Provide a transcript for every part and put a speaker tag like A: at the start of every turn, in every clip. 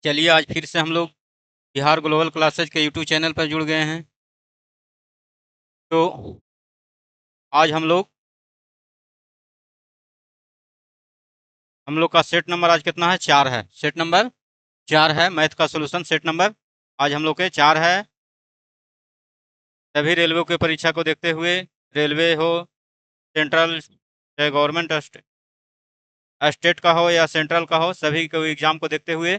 A: चलिए आज फिर से हम लोग बिहार ग्लोबल क्लासेज के यूट्यूब चैनल पर जुड़ गए हैं। तो आज हम लोग का सेट नंबर आज कितना है? 4 है। सेट नंबर 4 है। मैथ का सोल्यूशन सेट नंबर आज हम लोग के 4 है। सभी रेलवे के परीक्षा को देखते हुए, रेलवे हो, सेंट्रल चाहे गवर्नमेंट स्टेट का हो या सेंट्रल का हो, सभी को एग्जाम को देखते हुए,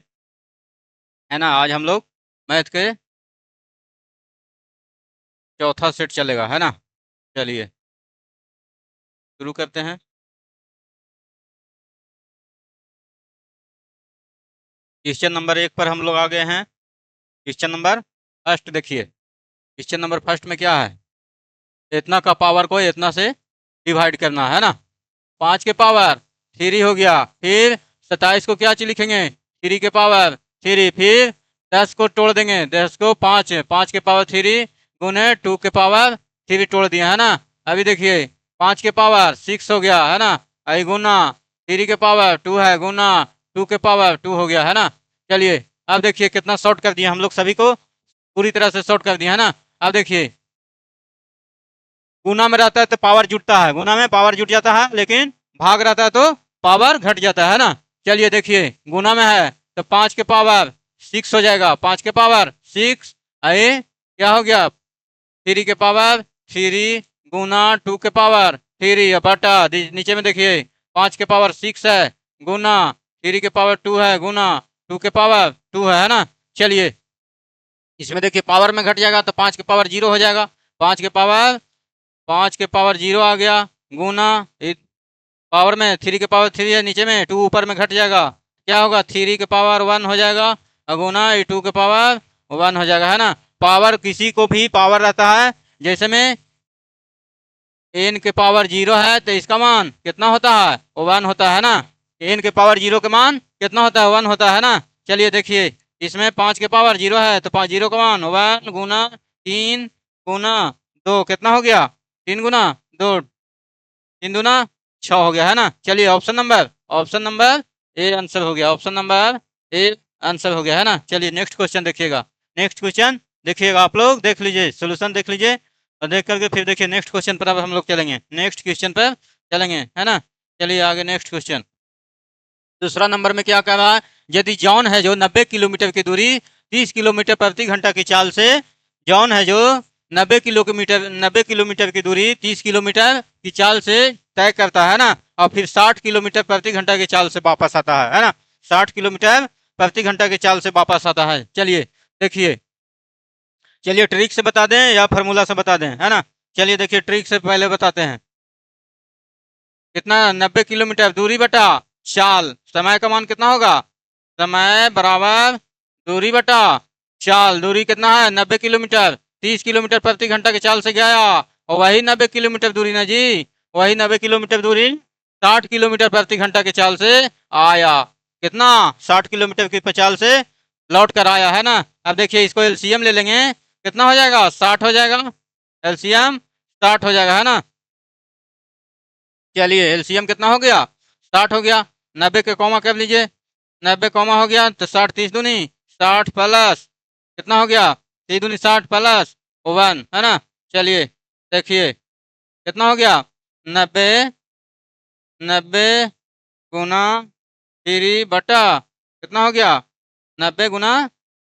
A: है ना, आज हम लोग मैथ के चौथा सेट चलेगा, है ना। चलिए शुरू करते हैं। क्वेश्चन नंबर 1 पर हम लोग आ गए हैं। क्वेश्चन नंबर फर्स्ट देखिए। क्वेश्चन नंबर फर्स्ट में क्या है? इतना का पावर को इतना से डिवाइड करना है ना। 5 के पावर 3 हो गया। फिर 27 को क्या चीज लिखेंगे? 3 के पावर 3। फिर 10 को तोड़ देंगे, 10 को 5, 5 के पावर 3 गुने 2 के पावर 3 तोड़ दिया, है ना। अभी देखिए 5 के पावर 6 हो गया, है ना। आई गुना 3 के पावर 2 है, गुना 2 के पावर 2 हो गया, है ना। चलिए अब देखिए कितना शॉर्ट कर दिया हम लोग, सभी को पूरी तरह से शॉर्ट कर दिया, है ना। अब देखिए गुना में रहता है तो पावर जुटता है, गुना में पावर जुट जाता है, लेकिन भाग रहता है तो पावर घट जाता है ना। चलिए देखिए गुना में है तो 5 के पावर 6 हो जाएगा, 5 के पावर 6 आए क्या हो गया? 3 के पावर 3 गुना 2 के पावर 3 बटा नीचे में देखिए 5 के पावर 6 है, गुना 3 के पावर 2 है, गुना 2 के पावर 2 है ना। चलिए इसमें देखिए पावर में घट जाएगा तो 5 के पावर 0 हो जाएगा। 5 के पावर 0 आ गया, गुना पावर में 3 के पावर 3 है, नीचे में 2 ऊपर में घट जाएगा, क्या होगा? 3 के पावर 1 हो जाएगा, और गुना 2 के पावर 1 हो जाएगा, है ना। पावर किसी को भी पावर रहता है, जैसे में n के पावर 0 है तो इसका मान कितना होता है? 1 होता है ना। n के पावर 0 के मान कितना होता है? 1 होता है ना। चलिए देखिए इसमें 5 के पावर 0 है तो 0 का मान 1 गुना 3 गुना 2 कितना हो गया? 3 गुना 2 3 दूना 6 हो गया, है ना। चलिए ऑप्शन नंबर ए आंसर हो गया, ऑप्शन नंबर ए आंसर हो गया, है ना। चलिए नेक्स्ट क्वेश्चन देखिएगा। नेक्स्ट क्वेश्चन देखिएगा, आप लोग देख लीजिए, सोल्यूशन देख लीजिए, और देख करके फिर देखिए नेक्स्ट क्वेश्चन पर अब हम लोग चलेंगे, नेक्स्ट क्वेश्चन पर चलेंगे, है ना। चलिए आगे नेक्स्ट क्वेश्चन। दूसरा नंबर में क्या कह रहा है? यदि जॉन है जो 90 किलोमीटर की दूरी 30 किलोमीटर प्रति घंटा की चाल से, जॉन है जो 90 किलोमीटर की दूरी 30 किलोमीटर की चाल से तय करता है ना, और फिर 60 किलोमीटर प्रति घंटा की चाल से वापस आता है ना। 60 किलोमीटर प्रति घंटा की चाल से वापस आता है। चलिए देखिए, चलिए ट्रिक से बता दें या फार्मूला से बता दें, है ना। चलिए देखिए ट्रिक से पहले बताते हैं। कितना? 90 किलोमीटर दूरी बटा चाल, समय का मान कितना होगा? समय बराबर दूरी बटा चाल। दूरी कितना है? 90 किलोमीटर। 30 किलोमीटर प्रति घंटा की चाल से गया, और वही 90 किलोमीटर दूरी ना जी, वही 90 किलोमीटर दूरी 60 किलोमीटर प्रति घंटा की चाल से आया। कितना? 60 किलोमीटर की चाल से लौट कर आया, है ना। अब देखिए इसको एलसीएम ले लेंगे, कितना हो जाएगा? 60 हो जाएगा, एलसीएम 60 हो जाएगा, है ना। चलिए एलसीएम कितना हो गया? 60 हो गया। 90 के कॉमा कर लीजिए, 90 कॉमा हो गया तो 60 30 दूनी 60 प्लस कितना हो गया? 3 दूनी 60 प्लस 1, है ना। चलिए देखिए कितना हो गया? 90 90 गुना 3 बटा कितना हो गया? 90 गुना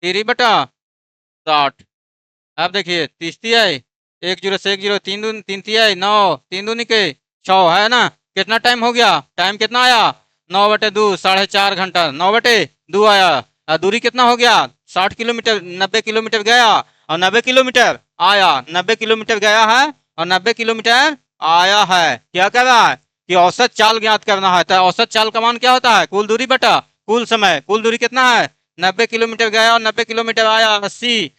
A: 3 बटा 60। अब देखिए 30 आई, 1 जीरो से 1 जीरो, 3 दूनी 3 आई 9, 3 दूनी के 6, है ना। कितना टाइम हो गया? टाइम कितना आया? 9/2, 4.5 घंटा, 9/2 आया। और दूरी कितना हो गया? 60 किलोमीटर। 90 किलोमीटर गया और 90 किलोमीटर आया, 90 किलोमीटर गया है और 90 किलोमीटर आया है। क्या कर रहा है कि औसत चाल ज्ञात करना है, तो औसत चाल का मान क्या होता है? कुल दूरी बटा कुल समय। कुल दूरी कितना है? 90 किलोमीटर गया और 90 किलोमीटर आया, 80,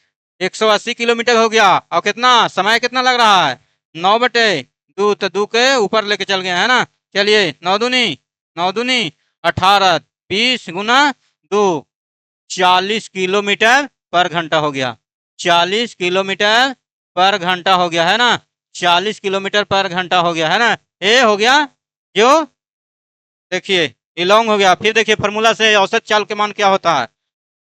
A: 180 किलोमीटर हो गया। और कितना समय कितना लग रहा है? 9/2, तो 2 के ऊपर लेके चल गए, है ना। चलिए 9 दूनी 18, 20 गुना 2, 40 किलोमीटर पर घंटा हो गया। 40 किलोमीटर पर घंटा हो गया, है ना। 40 किलोमीटर पर घंटा हो गया, है ना। ये हो गया जो, देखिए ये लॉन्ग हो गया। फिर देखिए फार्मूला से औसत चाल के मान क्या होता है?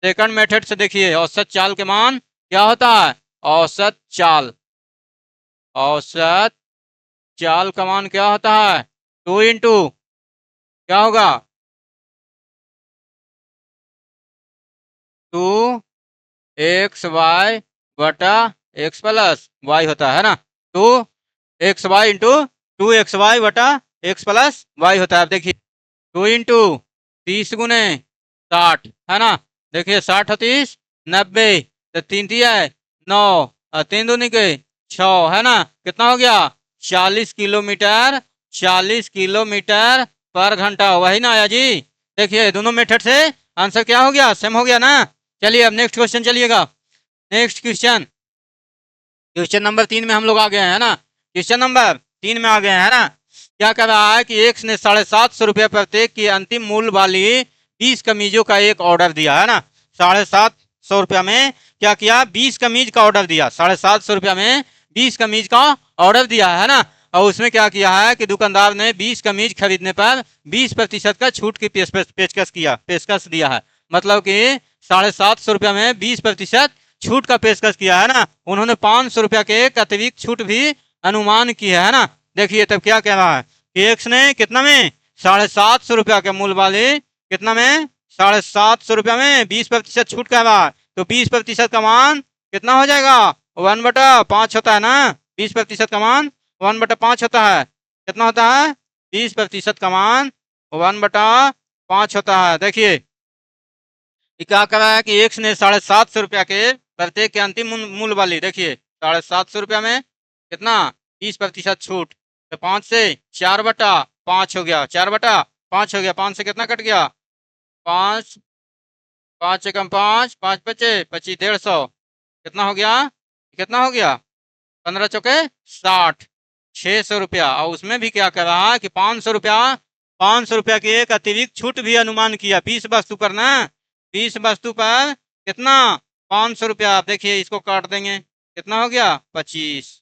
A: सेकंड मेथड से देखिए औसत चाल के मान क्या होता है। औसत चाल, औसत चाल का मान क्या होता है। 2 इंटू क्या होगा 2xy बटा x प्लस वाई होता है ना। 2xy इंटू 2xy बटा x प्लस वाई होता है। अब देखिए 2 इंटू 30 गुने 60 है ना। देखिए 60 और 30 90, तो 3 दिया है 9 और 3 दूनी के 6 है ना। कितना हो गया 40 किलोमीटर, 40 किलोमीटर पर घंटा। वही ना आया जी। देखिए दोनों मेथड से आंसर क्या हो गया, सेम हो गया ना। चलिए अब नेक्स्ट क्वेश्चन चलिएगा। नेक्स्ट क्वेश्चन, क्वेश्चन नंबर 3 में हम लोग आ गए हैं ना। क्वेश्चन नंबर 3 में आ गए हैं ना। क्या कर रहा है कि एक ने 750 रुपये प्रत्येक की अंतिम मूल्य वाली 20 कमीजों का एक ऑर्डर दिया है ना। 750 रुपया में क्या किया, 20 कमीज का ऑर्डर दिया। 750 रुपया में 20 कमीज का ऑर्डर दिया है ना। और उसमें क्या किया है कि दुकानदार ने 20 कमीज खरीदने पर 20% का छूट की पेशकश दिया है। मतलब कि 750 रुपया में 20% छूट का पेशकश किया है ना। उन्होंने 500 रुपया के एक अतिरिक्त छूट भी अनुमान की है ना। देखिए तब क्या कह रहा है कि एक्स ने कितना में 750 रुपया के मूल्य वाले कितना में 750 रुपया में 20% छूट कह रहा है। तो 20% का मान कितना हो जाएगा 1/5 होता है ना। 20% का मान 1/5 होता है। कितना होता है 20% का मान 1/5 होता है। देखिए क्या करा है कि एक्स ने 750 रुपया के प्रत्येक के अंतिम मूल्य वाली, देखिए 750 रुपया में कितना 20% छूट, तो 5 से 4/5 हो गया, 4/5 हो गया। 5 से कितना कट गया 5, 5 एकम 5, 5 बचे 25, 150 कितना हो गया, कितना हो गया 15 चौके 60, 600 रुपया। और उसमें भी क्या कर रहा है कि 500 रुपया, 500 रुपया की एक अतिरिक्त छूट भी अनुमान किया 20 वस्तु पर ना। 20 वस्तु पर कितना 500 रुपया। आप देखिए इसको काट देंगे कितना हो गया 25,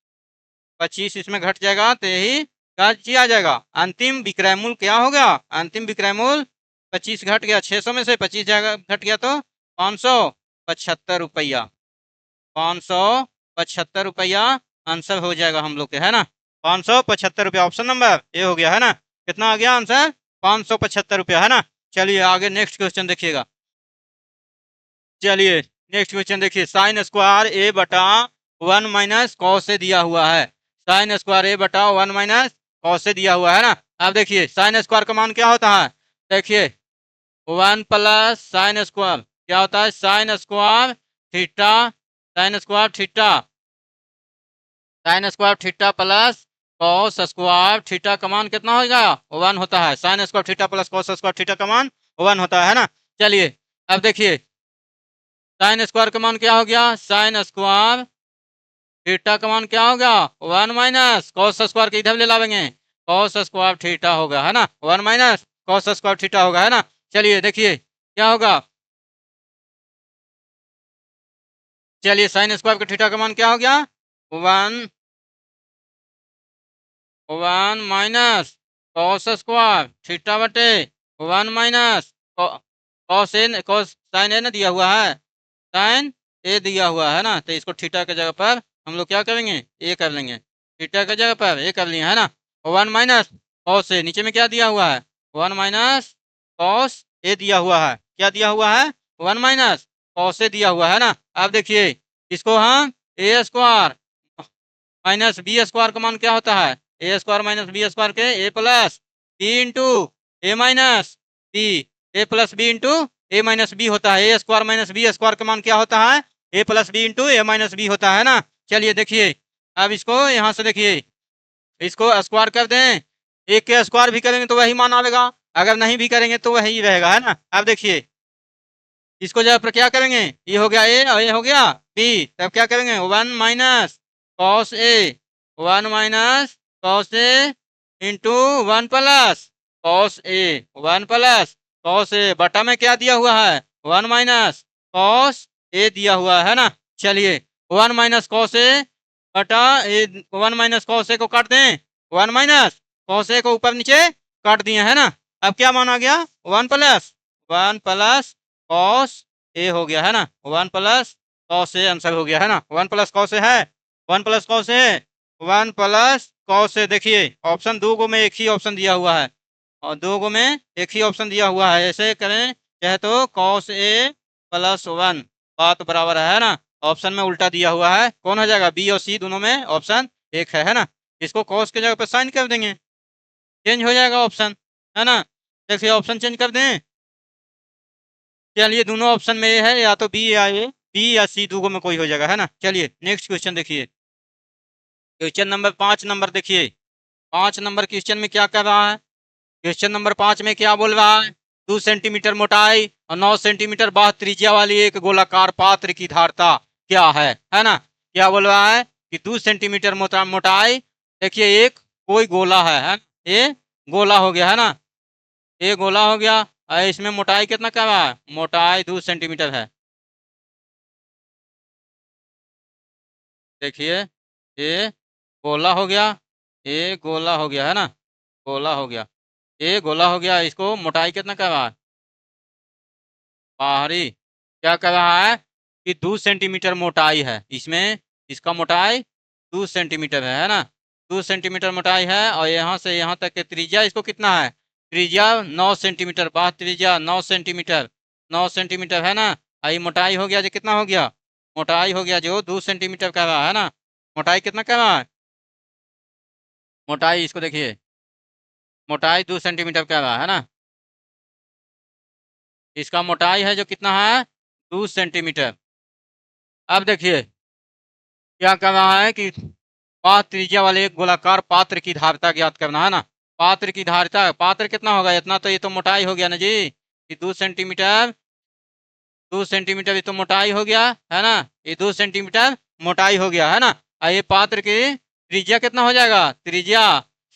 A: 25 इसमें घट जाएगा तो यही काट आ जाएगा। अंतिम विक्रय मूल्य क्या होगा, अंतिम विक्रय मूल्य 25 घट गया 600 में से 25 जाएगा घट गया तो 575 रुपया, 575 रुपया आंसर हो जाएगा हम लोग के, है ना। 575 रुपया ऑप्शन नंबर ए हो गया है ना। कितना आ गया आंसर 575 रुपया है ना। चलिए आगे नेक्स्ट क्वेश्चन देखिएगा। चलिए नेक्स्ट क्वेश्चन देखिए, साइन स्क्वायर ए बटा 1 माइनस कॉस से दिया हुआ है। साइन स्क्वायर ए बटा 1 माइनस कॉस से दिया हुआ है ना। अब देखिए साइन स्क्वायर का मान क्या होता है, देखिए 1 प्लस साइन स्क्वायर क्या होता है, sine square theta, sine square theta, sine square theta plus cos square theta का मान कितना होगा 1 होता है। Sine square theta plus cos square theta का मान 1 होता है ना। चलिए अब देखिए साइन स्क्वायर का मान क्या हो गया, साइन स्क्वायर थीटा का मान क्या होगा 1 माइनस कॉस स्क्वायर के इधर ले लाएंगे, कॉस स्क्वायर थीटा होगा है ना। 1 माइनस कॉस स्क्वायर थीटा होगा है ना। चलिए देखिए क्या होगा, चलिए साइन स्क्वायर के थीटा का मान क्या हो गया 1 माइनस कॉस स्क्वायर थीटा बटे 1 minus cos A, cos sine ए ना दिया हुआ है, साइन ए दिया हुआ है ना। तो इसको थीटा के जगह पर हम लोग क्या करेंगे ए कर लेंगे, थीटा के जगह पर ए कर लिए है ना। 1 माइनस कॉस ए, नीचे में क्या दिया हुआ है 1 माइनस कॉस ए दिया हुआ है, क्या दिया हुआ है 1 माइनस कॉस ए दिया हुआ है ना। अब देखिए इसको हम ए स्क्वायर माइनस बी स्क्वायर का मान क्या होता है, ए स्क्वायर माइनस बी स्क्वायर के ए प्लस बी इंटू ए माइनस बी, ए प्लस बी इंटू ए माइनस बी होता है। ए स्क्वायर माइनस बी स्क्वायर का मान क्या होता है ए प्लस बी इंटू ए माइनस बी होता है ना। चलिए देखिए अब इसको यहाँ से देखिए इसको स्क्वायर कर दें, एक के स्क्वायर भी करेंगे तो वही मान आएगा, अगर नहीं भी करेंगे तो वही रहेगा है ना। अब देखिए इसको जब पर क्या करेंगे, ये हो गया ए और ये हो गया बी, तब क्या करेंगे 1 minus cos A, 1 minus cos A into 1 plus cos A, 1 plus cos A बटा में क्या दिया हुआ है 1 माइनस कॉस ए दिया हुआ है ना। चलिए 1 माइनस कॉस ए बटा ए, 1 माइनस कॉस ए को काट दें, 1 माइनस कॉस ए को ऊपर नीचे काट दिए है ना। अब क्या मान आ गया 1 प्लस कॉस ए हो गया है ना, 1 + cos ए आंसर हो गया है ना, 1 + cos ए है, 1 + cos ए, 1 + cos ए। देखिए ऑप्शन 2 गो में एक ही ऑप्शन दिया हुआ है और 2 गो में एक ही ऑप्शन दिया हुआ है, ऐसे करें चाहे तो cos A + 1 बात बराबर है ना। ऑप्शन में उल्टा दिया हुआ है, कौन हो जाएगा, बी और सी दोनों में ऑप्शन एक है ना। इसको cos के जगह पे साइन कर देंगे, चेंज हो जाएगा ऑप्शन, है ना। देखिए ऑप्शन चेंज कर दें, चलिए दोनों ऑप्शन में ये है, या तो बी या ए, बी या सी दोनों में कोई हो जाएगा, है ना। चलिए नेक्स्ट क्वेश्चन देखिए, क्वेश्चन नंबर 5 देखिए, 5 क्वेश्चन में क्या कर रहा है, क्वेश्चन नंबर 5 में क्या बोल रहा है, 2 सेंटीमीटर मोटाई और 9 सेंटीमीटर बाह्य त्रिज्या वाली एक गोलाकार पात्र की धारता क्या है ना। क्या बोल रहा है कि 2 सेंटीमीटर मोटाई, देखिए एक कोई गोला है, ये गोला हो गया है ना, ये गोला हो गया और इसमें मोटाई कितना क्या है, मोटाई 2 सेंटीमीटर है। देखिए ये गोला हो गया, ये गोला हो गया है ना, गोला हो गया, ये गोला हो गया, इसको मोटाई कितना कर रहा है, बाहरी क्या कर रहा है कि 2 सेंटीमीटर मोटाई है इसमें, इसका मोटाई 2 सेंटीमीटर है ना, 2 सेंटीमीटर मोटाई है और यहाँ से यहाँ तक के त्रिज्या इसको कितना है, त्रिज्या 9 सेंटीमीटर, बाह्य त्रिज्या 9 सेंटीमीटर, 9 सेंटीमीटर है ना। आई मोटाई हो गया जो कितना हो गया, मोटाई हो गया जो 2 सेंटीमीटर का रहा है ना, मोटाई कितना कर रहा है, मोटाई इसको देखिए, मोटाई 2 सेंटीमीटर का रहा है ना, इसका मोटाई है जो कितना है 2 सेंटीमीटर। अब देखिए क्या कर रहा है कि पात्र त्रिज्या वाले एक गोलाकार पात्र की धारिता ज्ञात करना है ना, पात्र की धारिता, पात्र कितना होगा इतना, तो ये तो मोटाई हो गया ना जी, कि 2 सेंटीमीटर, 2 सेंटीमीटर ये तो मोटाई हो गया है ना, ये 2 सेंटीमीटर मोटाई हो गया है ना। और ये पात्र की त्रिज्या कितना हो जाएगा, त्रिज्या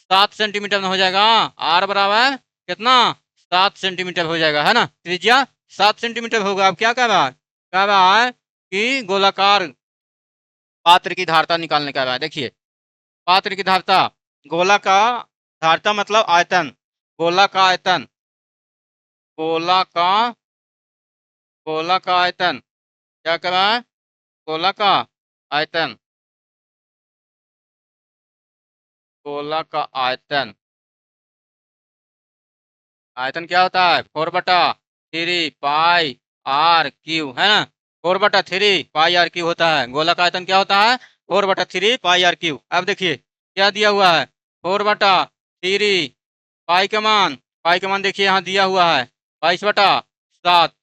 A: 7 सेंटीमीटर में हो जाएगा, आर बराबर कितना 7 सेंटीमीटर हो जाएगा है ना, त्रिज्या 7 सेंटीमीटर होगा। अब क्या कह रहा है कि गोलाकार पात्र की धारता निकालने का है। देखिए पात्र की धारता, गोला का धारता मतलब आयतन, गोला का आयतन, गोला का, गोला का आयतन क्या कर रहा है, गोला का आयतन, गोला का आयतन, आयतन क्या होता है 4/3 पाई r क्यू है ना, 4/3 पाई r क्यू होता है, गोला का आयतन क्या होता है 4/3 पाई r क्यू। अब देखिए क्या दिया हुआ है, 4/3 पाई का मान देखिए यहाँ दिया हुआ है 22/7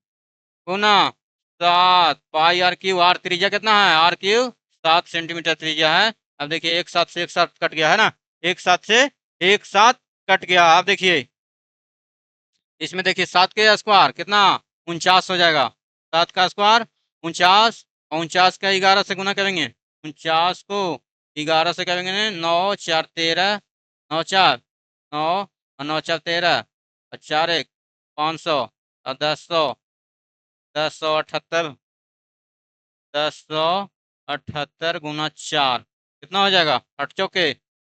A: गुना 7 पाई r क्यू, आर त्रिज्या कितना है, r क्यू 7 सेंटीमीटर त्रिज्या है। अब देखिए एक साथ से एक साथ कट गया है ना, एक साथ से एक साथ कट गया। अब देखिए इसमें देखिए 7 के स्क्वायर कितना 49 हो जाएगा, 7 का स्क्वायर 49, और 49 का 11 से गुना करेंगे, 49 को 11 से करेंगे, 9 4 13, 9 4 9 और 9 4 13 और 4 1 500 और 10 100, 10 178, 10 178 गुना 4 कितना हो जाएगा, 8 चौके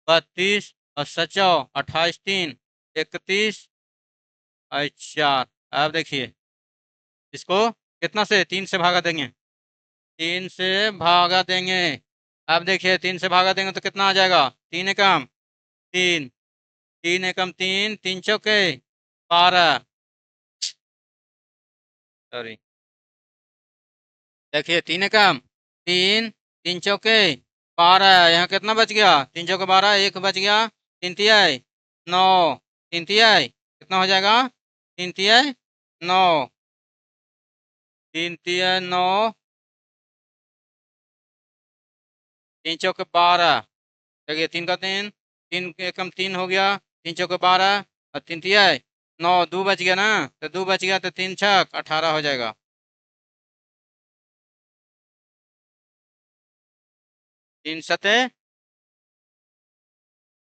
A: 32 और 7 28 3 31 और 4। अब देखिए इसको कितना से 3 से भागा देंगे, 3 से भागा देंगे। अब देखिए 3 से भागा देंगे तो कितना आ जाएगा, 3 एकम 3, 3 एकम 3, 3 चौके 12, सॉरी देखिए 3 एकम 3, 3 चौके 12, यहाँ कितना बच गया, 3 चौके 12, 1 बच गया, 3 तिहाई 9, 3 तिहाई कितना हो जाएगा, 3 तिहाई 9, 3 तिहाई 9, 3 चौके 12, देखिए 3 का 3, 3 एकम 3 हो गया, 3 चौके 12 और 3 तिहाई 9, 2 बच गया ना, तो 2 बच गया तो 3 छक 18 हो जाएगा, 3 सते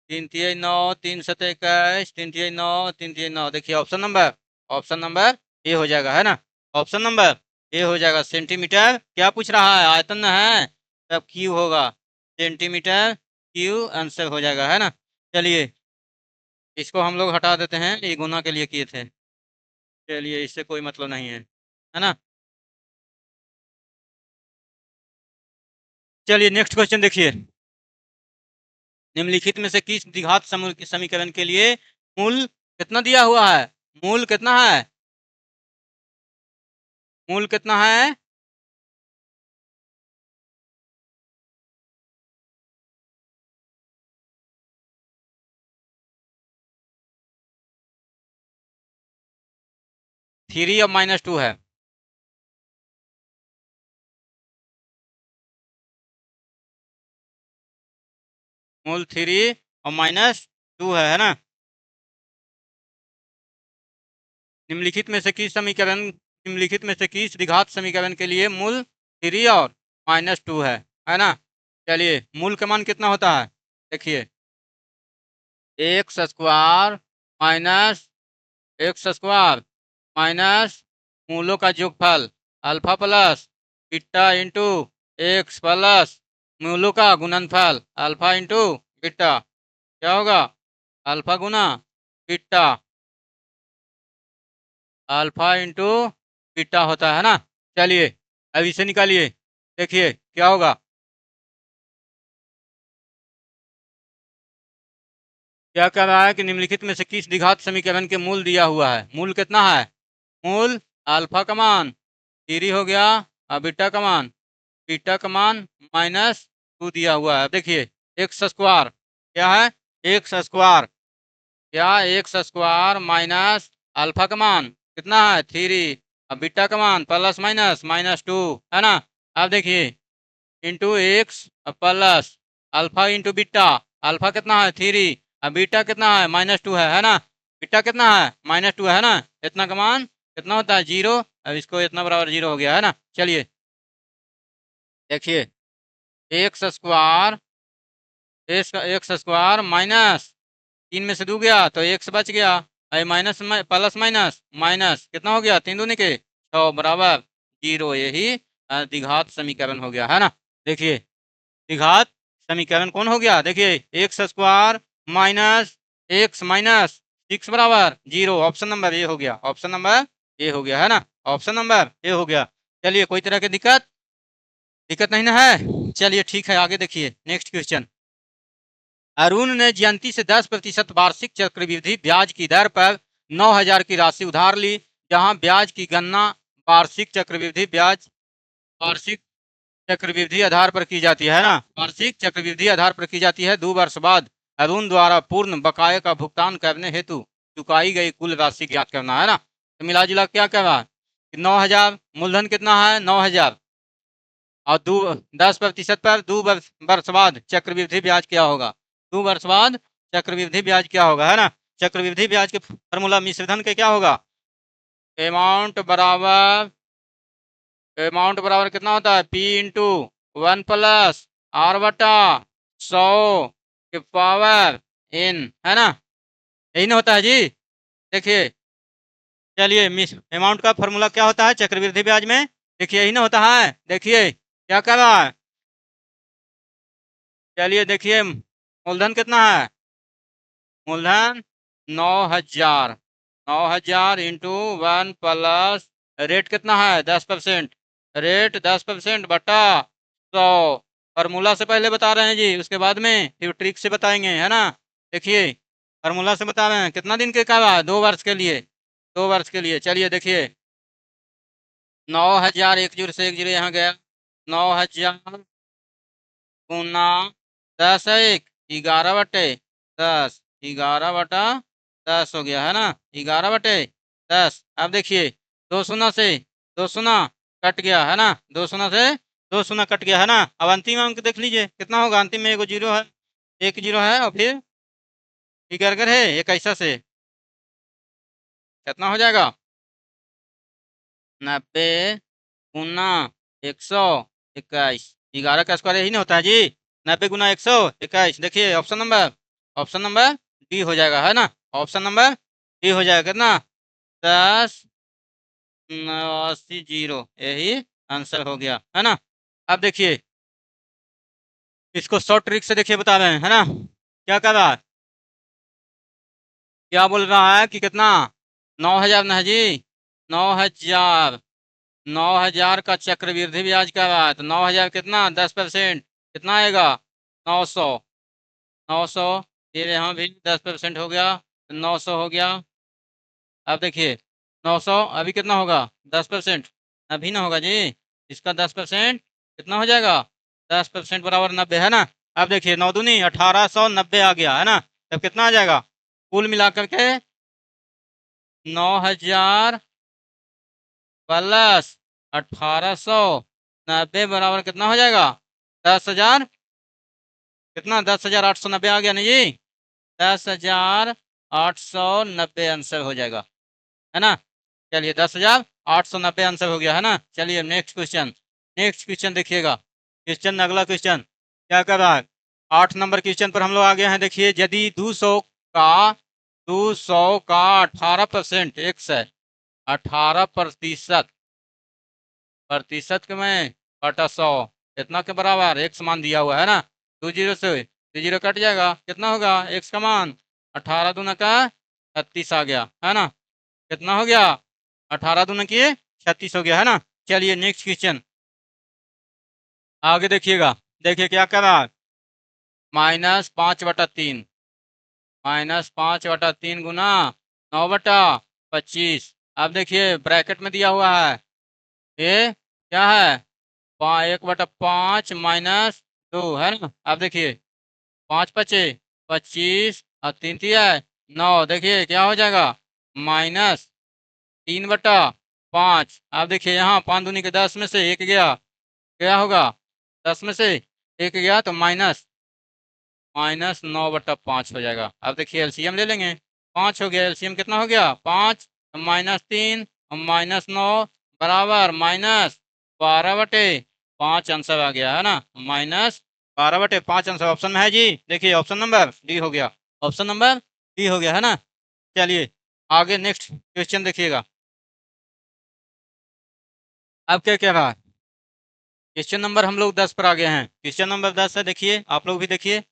A: 3 तिहाई 9, 3 सते 21, 3 तिहाई 9, 3 तिहाई 9। देखिए option number, option number A हो जाएगा है ना, ऑप्शन नंबर ए हो जाएगा। सेंटीमीटर क्या पूछ रहा है, आयतन है, तब क्यू होगा, सेंटीमीटर क्यू आंसर हो जाएगा है ना। चलिए इसको हम लोग हटा देते हैं, ये गुना के लिए किए थे, चलिए इससे कोई मतलब नहीं है, है ना। चलिए नेक्स्ट क्वेश्चन देखिए, निम्नलिखित में से किस द्विघात समीकरण के लिए मूल कितना दिया हुआ है? मूल कितना है? मूल कितना है? -3 है। मूल 3 और -2 है ना? निम्नलिखित में से किस द्विघात समीकरण के लिए मूल 3 और -2 है ना? चलिए मूल का मान कितना होता है? देखिए, x square minus x square minus मूलों का योगफल alpha plus beta into x plus मूलों का गुणनफल अल्फा इंटू बीटा। क्या होगा? अल्फा गुना बीटा, अल्फा इंटू बीटा होता है ना? चलिए अब इसे निकालिए, देखिए क्या होगा। क्या कह रहा है कि निम्नलिखित में से किस द्विघात समीकरण के मूल दिया हुआ है? मूल कितना है? मूल अल्फा का मान 3 हो गया और बीटा का मान -2 दिया हुआ है। देखिए एक्स स्क्वायर क्या है? एक्स स्क्वायर, क्या एक्स स्क्वायर माइनस अल्फा का मान कितना है? 3 और बीटा का मान ±-2 है ना? अब देखिए into x plus alpha into beta, alpha कितना है? 3 और बीटा कितना है? -2 है ना? बीटा कितना है? -2 है ना? इतना का मान कितना होता है? 0। अब इसको इतना बराबर 0 हो गया है ना? चलिए देखिए, x square x square minus 3 में से 2 गया तो एक्स बच गया, माइनस प्लस माइनस माइनस कितना हो गया? 3 दूनी के 6 बराबर 0। यही द्विघात समीकरण हो गया है ना? देखिए द्विघात समीकरण कौन हो गया? देखिए x square minus x minus 6 बराबर 0। ऑप्शन नंबर ए हो गया, ऑप्शन नंबर ए हो गया है ना? ऑप्शन नंबर ए हो गया। चलिए कोई तरह की दिक्कत दिक्कत नहीं ना है? चलिए ठीक है, आगे देखिए नेक्स्ट क्वेश्चन। अरुण ने जयंती से 10% वार्षिक चक्रवृद्धि ब्याज की दर पर 9,000 की राशि उधार ली, जहां ब्याज की गणना वार्षिक चक्रवृद्धि आधार पर की जाती है ना? वार्षिक चक्रवृद्धि आधार पर की जाती है। 2 वर्ष बाद अरुण द्वारा पूर्ण बकाये का भुगतान करने हेतु चुकाई गई कुल राशि ज्ञात करना है ना? तो मिला जुला क्या कह रहा है? 9,000 मूलधन कितना है? 9,000 और 10% पर 2 वर्ष बाद चक्रवृद्धि ब्याज क्या होगा? 2 वर्ष बाद चक्रवृद्धि ब्याज क्या होगा है ना? चक्रवृद्धि ब्याज के फॉर्मूला मिश्रधन के क्या होगा? अमाउंट बराबर कितना होता है? P इंटू 1 प्लस R बटा 100 के पावर N है ना? यही ना होता है जी? देखिए चलिए अमाउंट का फॉर्मूला क्या होता है चक्रवृद्धि ब्याज में? देखिए यही ना होता है। देखिए क्या कर रहा है? चलिए देखिए मूलधन कितना है? मूलधन 9,000, 9,000 इंटू 1 प्लस रेट कितना है? 10%, रेट 10% बटा 100। फार्मूला से पहले बता रहे हैं जी, उसके बाद में फिर ट्रिक से बताएंगे है ना? देखिए फार्मूला से बता रहे हैं। कितना दिन के का? 2 वर्ष के लिए, 2 वर्ष के लिए। चलिए देखिए 9,000 एक जीरो से एक जीरो यहाँ गया, 9,000 गुना 10 है 11/10, 11/10 हो गया है ना? 11/10। अब देखिए 2 शून्य से 2 शून्य कट गया है ना? 2 शून्य से 2 शून्य कट गया है ना? अब अंतिम अंक देख लीजिए कितना होगा? अंतिम में एगो जीरो है, एक जीरो है और फिर फिगर है एक ऐसा से कितना हो जाएगा? 90 गुना 121, 11 का स्क्वायर यही ना होता है जी? 90 गुना 121। देखिए ऑप्शन नंबर डी हो जाएगा है ना? ऑप्शन नंबर डी हो जाएगा। कितना? 10,89,0, यही आंसर हो गया है ना? अब देखिए इसको शॉर्ट ट्रिक से देखिए बता रहे हैं है ना? क्या कर रहा है? क्या बोल रहा है कि कितना? 9,000 ना जी? 9,000, 9,000 का चक्रवृद्धि ब्याज कर रहा है तो 9,000 कितना? 10%। कितना आएगा 900। 900 फिर यहाँ भी 10% हो गया तो 900 हो गया। अब देखिए 900 अभी कितना होगा 10%, अभी ना होगा जी। इसका 10% कितना हो जाएगा 10% बराबर 90 है ना। अब देखिए 9 दूनी 1890 आ गया है ना। तब कितना आ जाएगा कुल मिलाकर के 9000 प्लस 1890 बराबर कितना हो जाएगा 10,000। कितना 10,890 आ गया ना जी। 10,890 आंसर हो जाएगा है ना। चलिए 10,890 आंसर हो गया है ना। चलिए नेक्स्ट क्वेश्चन। नेक्स्ट क्वेश्चन देखिएगा। क्वेश्चन अगला क्वेश्चन क्या कर रहा है 8 नंबर क्वेश्चन पर हम लोग आ गए हैं। देखिए यदि 200 का 18% एक्स है 18% प्रतिशत के में बटा 100 इतना के बराबर एक्स मान दिया हुआ है ना। 20 से 20 कट जाएगा कितना होगा एक्स का मान 18 दूना का 36 आ गया है ना। कितना हो गया 18 दूना की 36 हो गया है ना। चलिए नेक्स्ट क्वेश्चन आगे देखिएगा। देखिए क्या कर रहा है -5/3 -5/3 गुना 9/25। अब देखिए ब्रैकेट में दिया हुआ है ये क्या है 1/5 -2 है ना। अब देखिए 5×5 = 25 और 3×3 = 9। देखिए क्या हो जाएगा -3/5। अब देखिए यहाँ 5 दूनी के 10 में से एक गया क्या होगा 10 में से एक गया तो -9/5 हो जाएगा। अब देखिए एलसीएम ले लेंगे 5 हो गया। एलसीएम कितना हो गया 5 -3 -9 बराबर -12/5 आंसर आ गया है ना। -12/5 आंसर ऑप्शन में है जी। देखिए ऑप्शन नंबर डी हो गया। ऑप्शन नंबर डी हो गया है ना। चलिए आगे नेक्स्ट क्वेश्चन देखिएगा। अब क्या कह रहा है क्वेश्चन नंबर हम लोग 10 पर आ गए हैं। क्वेश्चन नंबर 10 है देखिए आप लोग भी देखिए।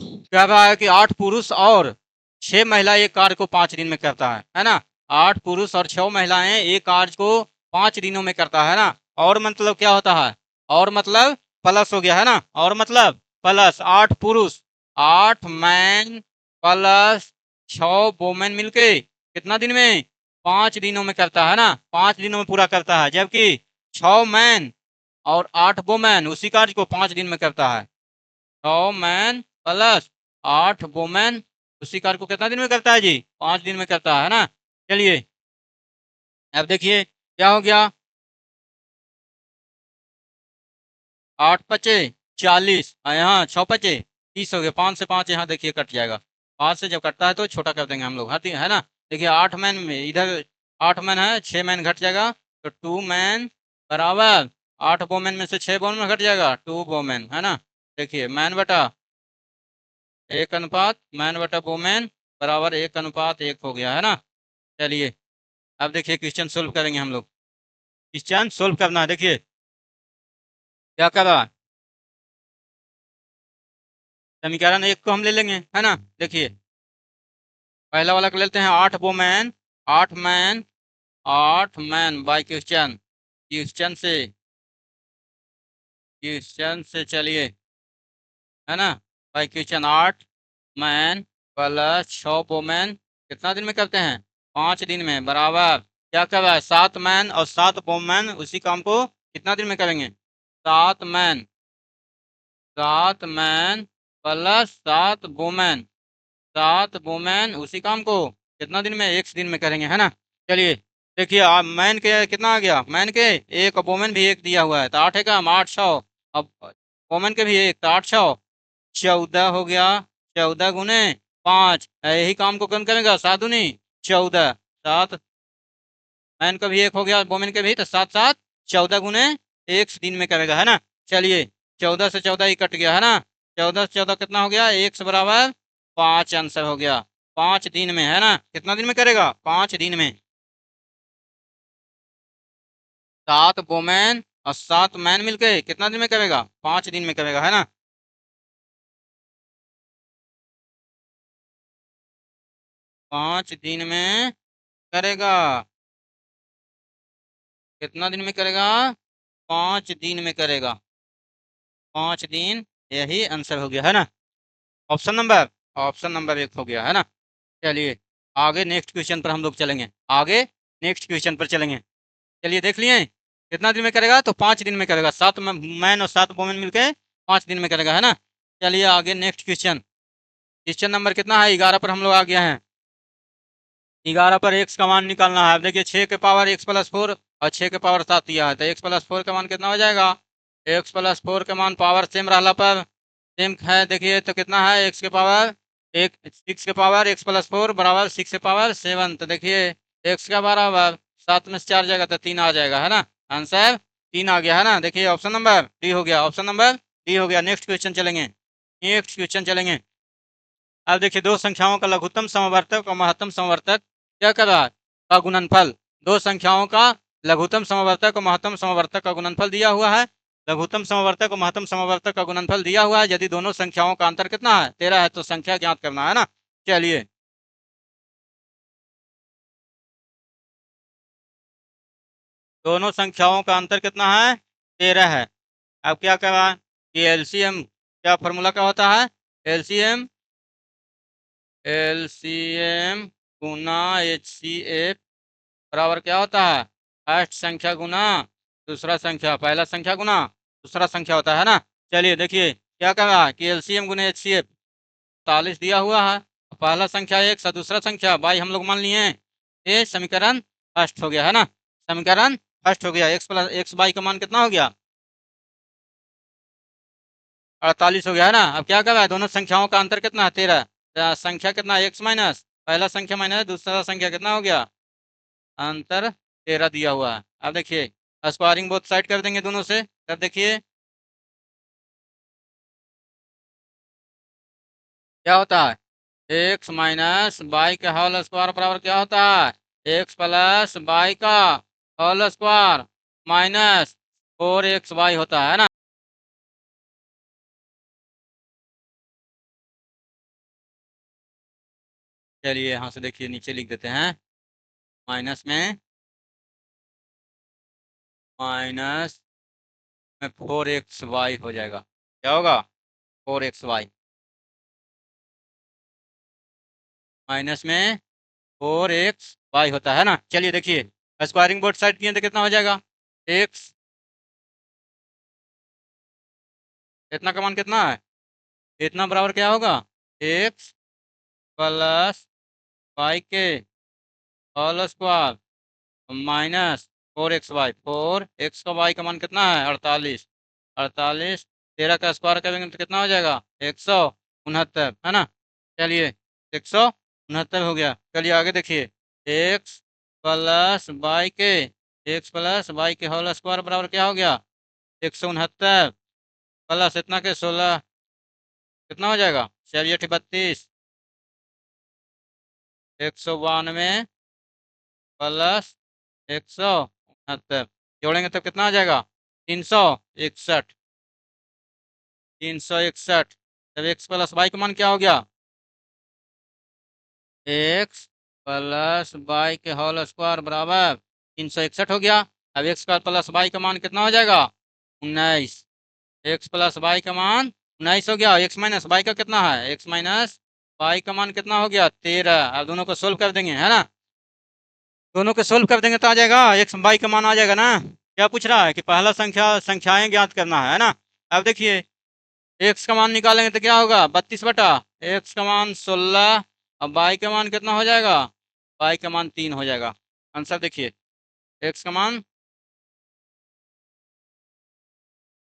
A: कह रहा है कि 8 पुरुष और 6 महिला एक कार्य को 5 दिन में करता है ना। 8 पुरुष और 6 महिलाएं एक कार्य को 5 दिनों में करता है ना। और मतलब क्या होता है और मतलब प्लस हो गया है ना। और मतलब प्लस 8 पुरुष 8 मैन प्लस 6 वोमेन मिलके कितना दिन में 5 दिनों में करता है ना। 5 दिनों में पूरा करता है। जबकि 6 मैन और 8 वोमेन उसी कार्य को 5 दिन में करता है। 6 मैन प्लस 8 वोमेन उसी कार्य को कितना दिन में करता है जी 5 दिन में करता है ना। चलिए अब देखिए क्या हो गया 8×5 = 40 यहाँ 6×5 = 30 हो गया। 5 से 5 यहाँ देखिए कट जाएगा। 5 से जब कटता है तो छोटा कर देंगे हम लोग हाँ है ना। देखिए 8 मैन में इधर 8 मैन है 6 मैन घट जाएगा तो 2 मैन बराबर 8 वोमेन में से 6 वोमेन घट जाएगा 2 वोमेन है ना। देखिए मैन बटा 1 अनुपात मैन बटा वोमेन बराबर 1:1 हो गया है ना। चलिए अब देखिए क्वेश्चन सोल्व करेंगे हम लोग। क्वेश्चन सोल्व करना है। देखिए क्या कर रहा है समीकरण 1 को हम ले लेंगे है ना। देखिए पहला वाला कर लेते हैं 8 women 8 man 8 man by question question से चलिए है ना। By question 8 man plus 6 women कितना दिन में करते हैं 5 दिन में बराबर क्या कर रहा है 7 मैन और 7 वोमेन उसी काम को कितना दिन में करेंगे 7 मैन प्लस 7 वोमेन 7 वोमेन उसी काम को कितना दिन में 1 दिन में करेंगे है ना। चलिए देखिए आप मैन के कितना आ गया मैन के एक वोमेन भी एक दिया हुआ है तो 8 है का 8 6 अब वोमेन के भी एक तो 8 6 14 हो गया। 14 गुने 5 यही काम को कौन करेगा 7 दूनी 14 7 मैन का भी एक हो गया वोमेन के भी तो 7 7 14 गुने 1 दिन में करेगा है ना। चलिए 14 से 14 ही कट गया है ना। 14 से 14 कितना हो गया 1 से बराबर 5 आंसर हो गया 5 दिन में है ना। कितना दिन में करेगा 5 दिन में। 7 वोमेन और 7 मैन मिलके कितना दिन में करेगा 5 दिन में करेगा है ना। 5 दिन में करेगा कितना दिन में करेगा 5 दिन में करेगा 5 दिन, यही आंसर हो गया है ना। ऑप्शन नंबर 1 हो गया है ना। चलिए आगे नेक्स्ट क्वेश्चन पर हम लोग चलेंगे, आगे नेक्स्ट क्वेश्चन पर चलेंगे। चलिए देख लिए कितना दिन में करेगा, तो 5 दिन में करेगा, 7 मैन और 7 वोमेन मिलकर 5 दिन में करेगा है ना। चलिए आगे नेक्स्ट क्वेश्चन, क्वेश्चन नंबर कितना है, 11 पर हम लोग आ गया हैं। 11 पर एक्स का मान निकालना है। अब देखिए 6 के पावर x प्लस 4 और 6 के पावर 7 दिया है, तो x प्लस 4 का मान कितना हो जाएगा, x प्लस 4 का मान पावर सेम रहला पर सेम है, देखिए तो कितना है, x के पावर 6 के पावर x प्लस 4 बराबर 6 के पावर 7, तो देखिए x का बराबर 7 में से 4 जाएगा तो 3 आ जाएगा है ना, आंसर 3 आ गया है ना। देखिए ऑप्शन नंबर डी हो गया, ऑप्शन नंबर डी हो गया। नेक्स्ट क्वेश्चन चलेंगे, नेक्स्ट क्वेश्चन चलेंगे। अब देखिए दो संख्याओं का लघुत्तम समवर्तक और महत्तम समवर्तक क्या कर रहा है, का गुणनफल। दो संख्याओं का लघुत्तम समवर्तक और महत्तम समवर्तक का गुणनफल दिया हुआ है। लघुत्तम समवर्तक और महत्तम समवर्तक का गुणनफल दिया हुआ है। यदि दोनों संख्याओं का अंतर कितना है, 13 है, तो संख्या ज्ञात करना है ना। चलिए दोनों संख्याओं का अंतर कितना है, 13 है। अब क्या करा कि एलसीएम, क्या फॉर्मूला क्या होता है, एलसीएम एलसीएम गुना HCF बराबर क्या होता है, फर्स्ट संख्या गुना दूसरा संख्या, पहला संख्या गुना दूसरा संख्या होता है ना। चलिए देखिए क्या कर रहा है कि एलसीएम गुना HCF 40 दिया हुआ है, पहला संख्या x और दूसरा संख्या y हम लोग मान लिए हैं। ये समीकरण फर्स्ट हो गया है ना, समीकरण फर्स्ट हो गया। x प्लस एक्स वाई का मान कितना हो गया, 48 हो गया है ना। अब क्या कर रहा है, दोनों संख्याओं का अंतर कितना है, 13, संख्या कितना x माइनस पहला संख्या माइनस दूसरा संख्या कितना हो गया, अंतर 13 दिया हुआ है। अब देखिए स्क्वायरिंग बोथ साइड कर देंगे दोनों से, तब देखिए क्या होता है, एक्स माइनस वाई का होल स्क्वायर बराबर क्या होता है, एक्स प्लस वाई का होल स्क्वायर माइनस 4xy होता है ना। चलिए यहाँ से देखिए नीचे लिख देते हैं, माइनस में 4xy हो जाएगा, क्या होगा 4xy माइनस में 4xy होता है ना। चलिए देखिए स्क्वायरिंग बोथ साइड किए तो कितना हो जाएगा, x इतना का मान कितना है, इतना बराबर क्या होगा, x प्लस वाई के whole square minus 4xy, 4x का y का मान कितना है 48, 48 13 का स्क्वायर करेंगे तो कितना हो जाएगा 169 है ना। चलिए 169 हो गया। चलिए आगे देखिए x प्लस वाई के होल स्क्वायर बराबर क्या हो गया 169 प्लस इतना के 16 कितना हो जाएगा, चलिए 32 192 प्लस 169 जोड़ेंगे तो कितना आ जाएगा 361, 361। तब x प्लस वाई का मान क्या हो गया, x प्लस वाई के होल स्क्वायर बराबर 361 हो गया। अब x का प्लस वाई का मान कितना हो जाएगा 19, x प्लस वाई का मान 19 हो गया। x माइनस वाई का कितना है, x माइनस वाई का मान कितना हो गया 13। अब दोनों को सोल्व कर देंगे है ना, दोनों को सोल्व कर देंगे तो आ जाएगा एक्स वाई का मान आ जाएगा ना। क्या पूछ रहा है कि पहला संख्याएं ज्ञात करना है ना। अब देखिए एक्स का मान निकालेंगे तो क्या होगा 32 बटा एक्स का मान 16, अब वाई का मान कितना हो जाएगा, वाई का मान 3 हो जाएगा। आंसर देखिए एक्स का मान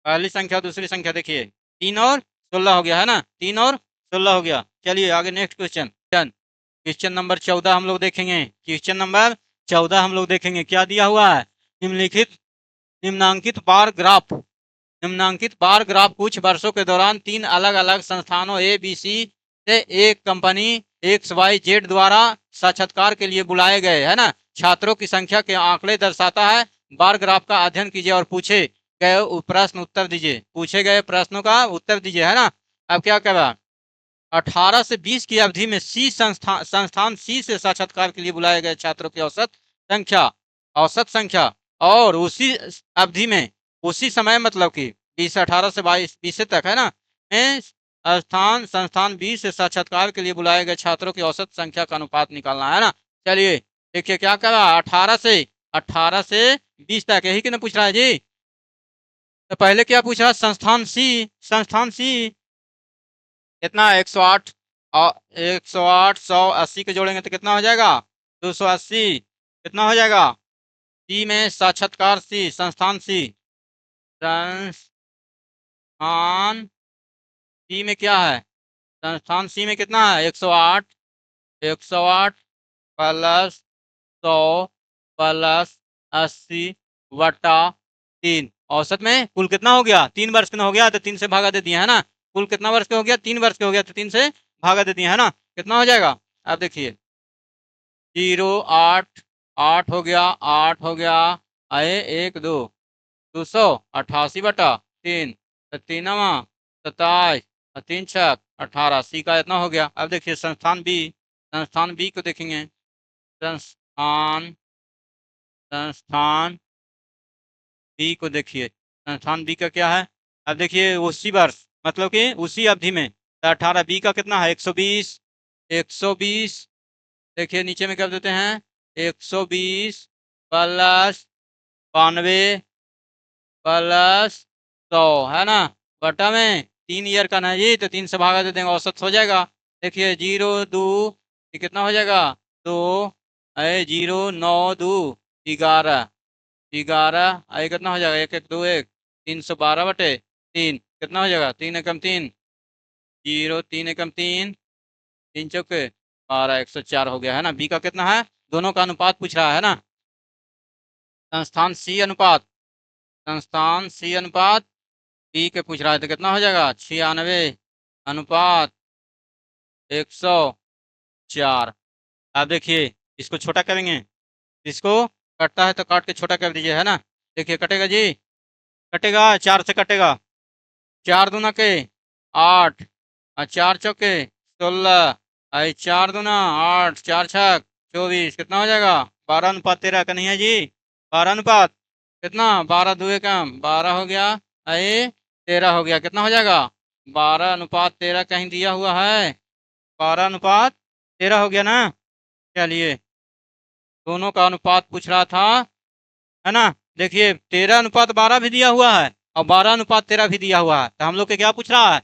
A: पहली संख्या दूसरी संख्या देखिए 3 और 16 हो गया है ना, 3 और 16 हो गया। चलिए आगे नेक्स्ट क्वेश्चन, क्वेश्चन नंबर 14 हम लोग देखेंगे, क्वेश्चन नंबर 14 हम लोग देखेंगे। क्या दिया हुआ है, निम्नांकित बार ग्राफ, निम्नांकित बार ग्राफ कुछ वर्षों के दौरान 3 अलग अलग संस्थानों ABC से एक कंपनी XYZ द्वारा साक्षात्कार के लिए बुलाए गए है ना छात्रों की संख्या के आंकड़े दर्शाता है। बार ग्राफ का अध्ययन कीजिए और पूछे गए प्रश्न उत्तर दीजिए, पूछे गए प्रश्नों का उत्तर दीजिए है ना। अब क्या कर रहा 18 से 20 की अवधि में संस्थान सी से साक्षात्कार के लिए बुलाए गए छात्रों की औसत संख्या और उसी अवधि में उसी समय मतलब कि 20 से 18 से 20 से तक है ना, में संस्थान 20 से साक्षात्कार के लिए बुलाए गए छात्रों की औसत संख्या का अनुपात निकालना है ना। चलिए देखिए क्या कर रहा है, 18 से 20 तक, यही कि ना पूछ रहा है जी। तो पहले क्या पूछ रहा है, संस्थान सी कितना, 108 और 108 180 के जोड़ेंगे तो कितना हो जाएगा, 280, कितना हो जाएगा। सी में साक्षात्कार सी, संस्थान सी में क्या है, संस्थान सी में कितना है, 108, 108 प्लस 100 प्लस 80 बटा 3, औसत में कुल कितना हो गया, 3 वर्ष का हो गया तो 3 से भागा दे दिया है ना। कुल कितना वर्ष का हो गया, 3 वर्ष का हो गया तो 3 से भागा दे दिया है ना। कितना हो जाएगा, अब देखिए 0 8 8 हो गया, 8 हो गया, आए 1 2 288 बटा 3, तो 3 27 और 3 6 18, सी का इतना हो गया। अब देखिए संस्थान बी को देखेंगे, संस्थान संस्थान बी को देखिए, संस्थान बी का क्या है, अब देखिए उसी वर्ष मतलब कि उसी अवधि में, तो 18 बी का कितना है, 120, 120, देखिए नीचे में कर देते हैं, 120 प्लस 92 प्लस 100 है ना, बटा में 3 ईयर का ना जी, तो 3 से भागा दे देंगे, औसत हो जाएगा। देखिए 0 2, ये कितना हो जाएगा, 2 0 9 2 11, 11 आई कितना हो जाएगा, 1 1 2 1, 312 बटे 3, कितना हो जाएगा, 3 एकम 3, 0 3 एकम 3, 3 चौके 12, 104 हो गया है ना। बी का कितना है, दोनों का अनुपात पूछ रहा है ना। संस्थान सी अनुपात बी के पूछ रहा है, तो कितना हो जाएगा, 96 अनुपात 104। अब देखिए इसको छोटा करेंगे, इसको कटता है तो काट के छोटा कर दीजिए है ना। देखिए कटेगा जी, कटेगा, 4 से कटेगा, 4 दूना के 8 और 4 चौके 16, आई 4 दूना 8, 4 छक 24, कितना हो जाएगा, 12:13 का नहीं है जी, 12 कितना, 12 दुए कम 12 हो गया, आई 13 हो गया, कितना हो जाएगा, 12:13 कहीं दिया हुआ है, 12:13 हो गया ना। चलिए दोनों का अनुपात पूछ रहा था है ना। देखिए 13:12 भी दिया हुआ है और 12:13 भी दिया हुआ है, तो हम लोग के क्या पूछ रहा है,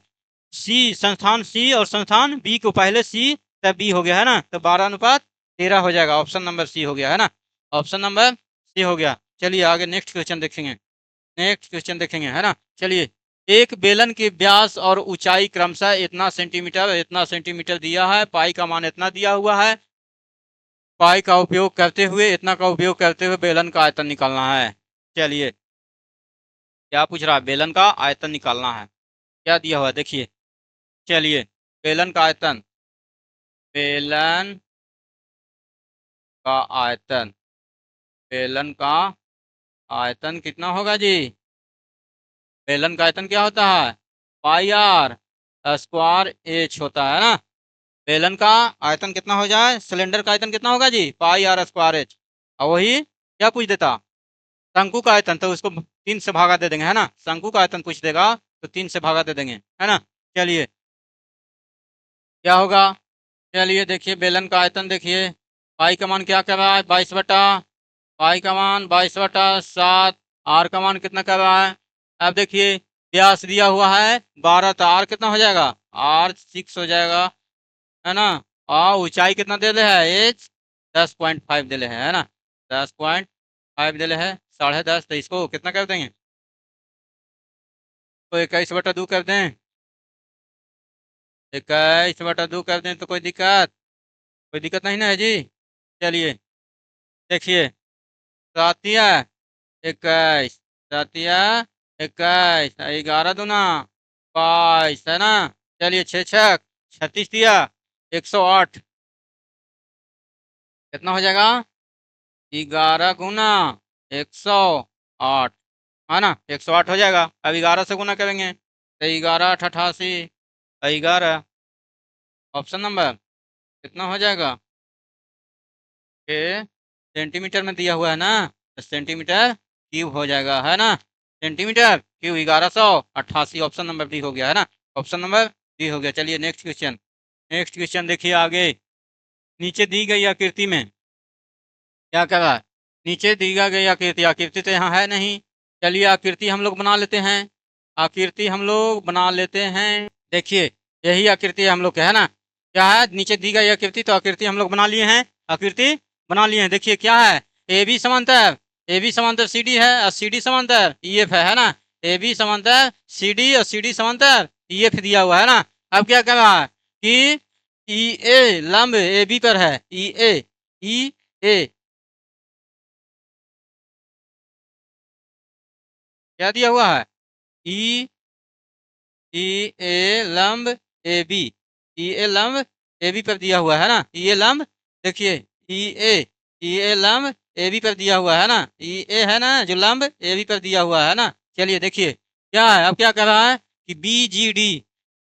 A: सी, संस्थान सी और संस्थान बी को पहले सी तब बी हो गया है ना, तो 12:13 हो जाएगा, ऑप्शन नंबर सी हो गया है ना, ऑप्शन नंबर सी हो गया। चलिए आगे नेक्स्ट क्वेश्चन देखेंगे, है ना। चलिए एक बेलन के व्यास और ऊंचाई क्रमशः इतना सेंटीमीटर दिया है, पाई का मान इतना दिया हुआ है, पाई का उपयोग करते हुए, इतना का उपयोग करते हुए बेलन का आयतन निकालना है। चलिए क्या पूछ रहा है, बेलन का आयतन निकालना है, क्या दिया हुआ है देखिए। चलिए बेलन का आयतन, बेलन का आयतन, बेलन का आयतन कितना होगा जी, बेलन का आयतन क्या होता है, पाई आर स्क्वायर एच होता है ना। बेलन का आयतन कितना हो जाए, सिलेंडर का आयतन कितना होगा जी, पाई आर स्क्वायर एच, और वही क्या पूछ देता, शंकु का आयतन, तो उसको 3 से भागा दे देंगे है ना, शंकु का आयतन पूछ देगा तो 3 से भागा दे देंगे है ना। चलिए क्या होगा, चलिए देखिए बेलन का आयतन देखिए, पाई का मान क्या कर रहा है, 22 बटा, पाई का मान 22/7, आर का मान कितना कर रहा है, अब देखिए व्यास दिया हुआ है 12, तो आर कितना हो जाएगा, आर 6 हो जाएगा है ना। और ऊंचाई कितना दे दे है, एच 10.5 दे है ना, 10.5 दे है, 10.5, तो इसको कितना कर देंगे, तो 21/2 कर दें, 21/2 कर दें, तो कोई दिक्कत नहीं ना है जी। चलिए देखिए, सातिया 21, सातिया 21, 11 दूना 22 है ना। चलिए 6 छक 36 दिया, 108, कितना हो जाएगा, 11 गुना 108 है ना, 108 हो जाएगा। अब 11 से गुना करेंगे तो 11 8 88, 11, ऑप्शन नंबर कितना हो जाएगा, सेंटीमीटर में दिया हुआ है ना, तो सेंटीमीटर क्यूब हो जाएगा है ना। Centimetre cube 1188। Option number D हो गया है ना, ऑप्शन नंबर डी हो गया। चलिए नेक्स्ट क्वेश्चन, नेक्स्ट क्वेश्चन देखिए आगे। नीचे दी गई आकृति में क्या कर रहा है, नीचे दी गई आकृति, आकृति तो यहाँ है नहीं, चलिए आकृति हम लोग बना लेते हैं, आकृति हम लोग बना लेते हैं। देखिए यही आकृति हम लोग का है ना, क्या है, नीचे दी गई आकृति, तो आकृति हम लोग बना लिए हैं, आकृति बना लिए हैं। देखिए क्या है, ए बी समांतर, ए बी समांतर सी डी है और सी डी समांतर ई एफ है ना, ए बी समांतर सी डी और सी डी समांतर ई एफ दिया हुआ है ना। अब क्या कर रहा है कि ई ए लंब ए बी पर है, ई ए क्या दिया हुआ है, ई ई ए लंब ए बी, ई ए लंब ए बी पर दिया हुआ है ना, ई ए लंब, देखिए ई ए लंब ए बी पर दिया हुआ है ना, ई ए है ना जो लंब ए बी पर दिया हुआ है ना। चलिए देखिए क्या है, अब क्या कर रहा है कि बी जी डी,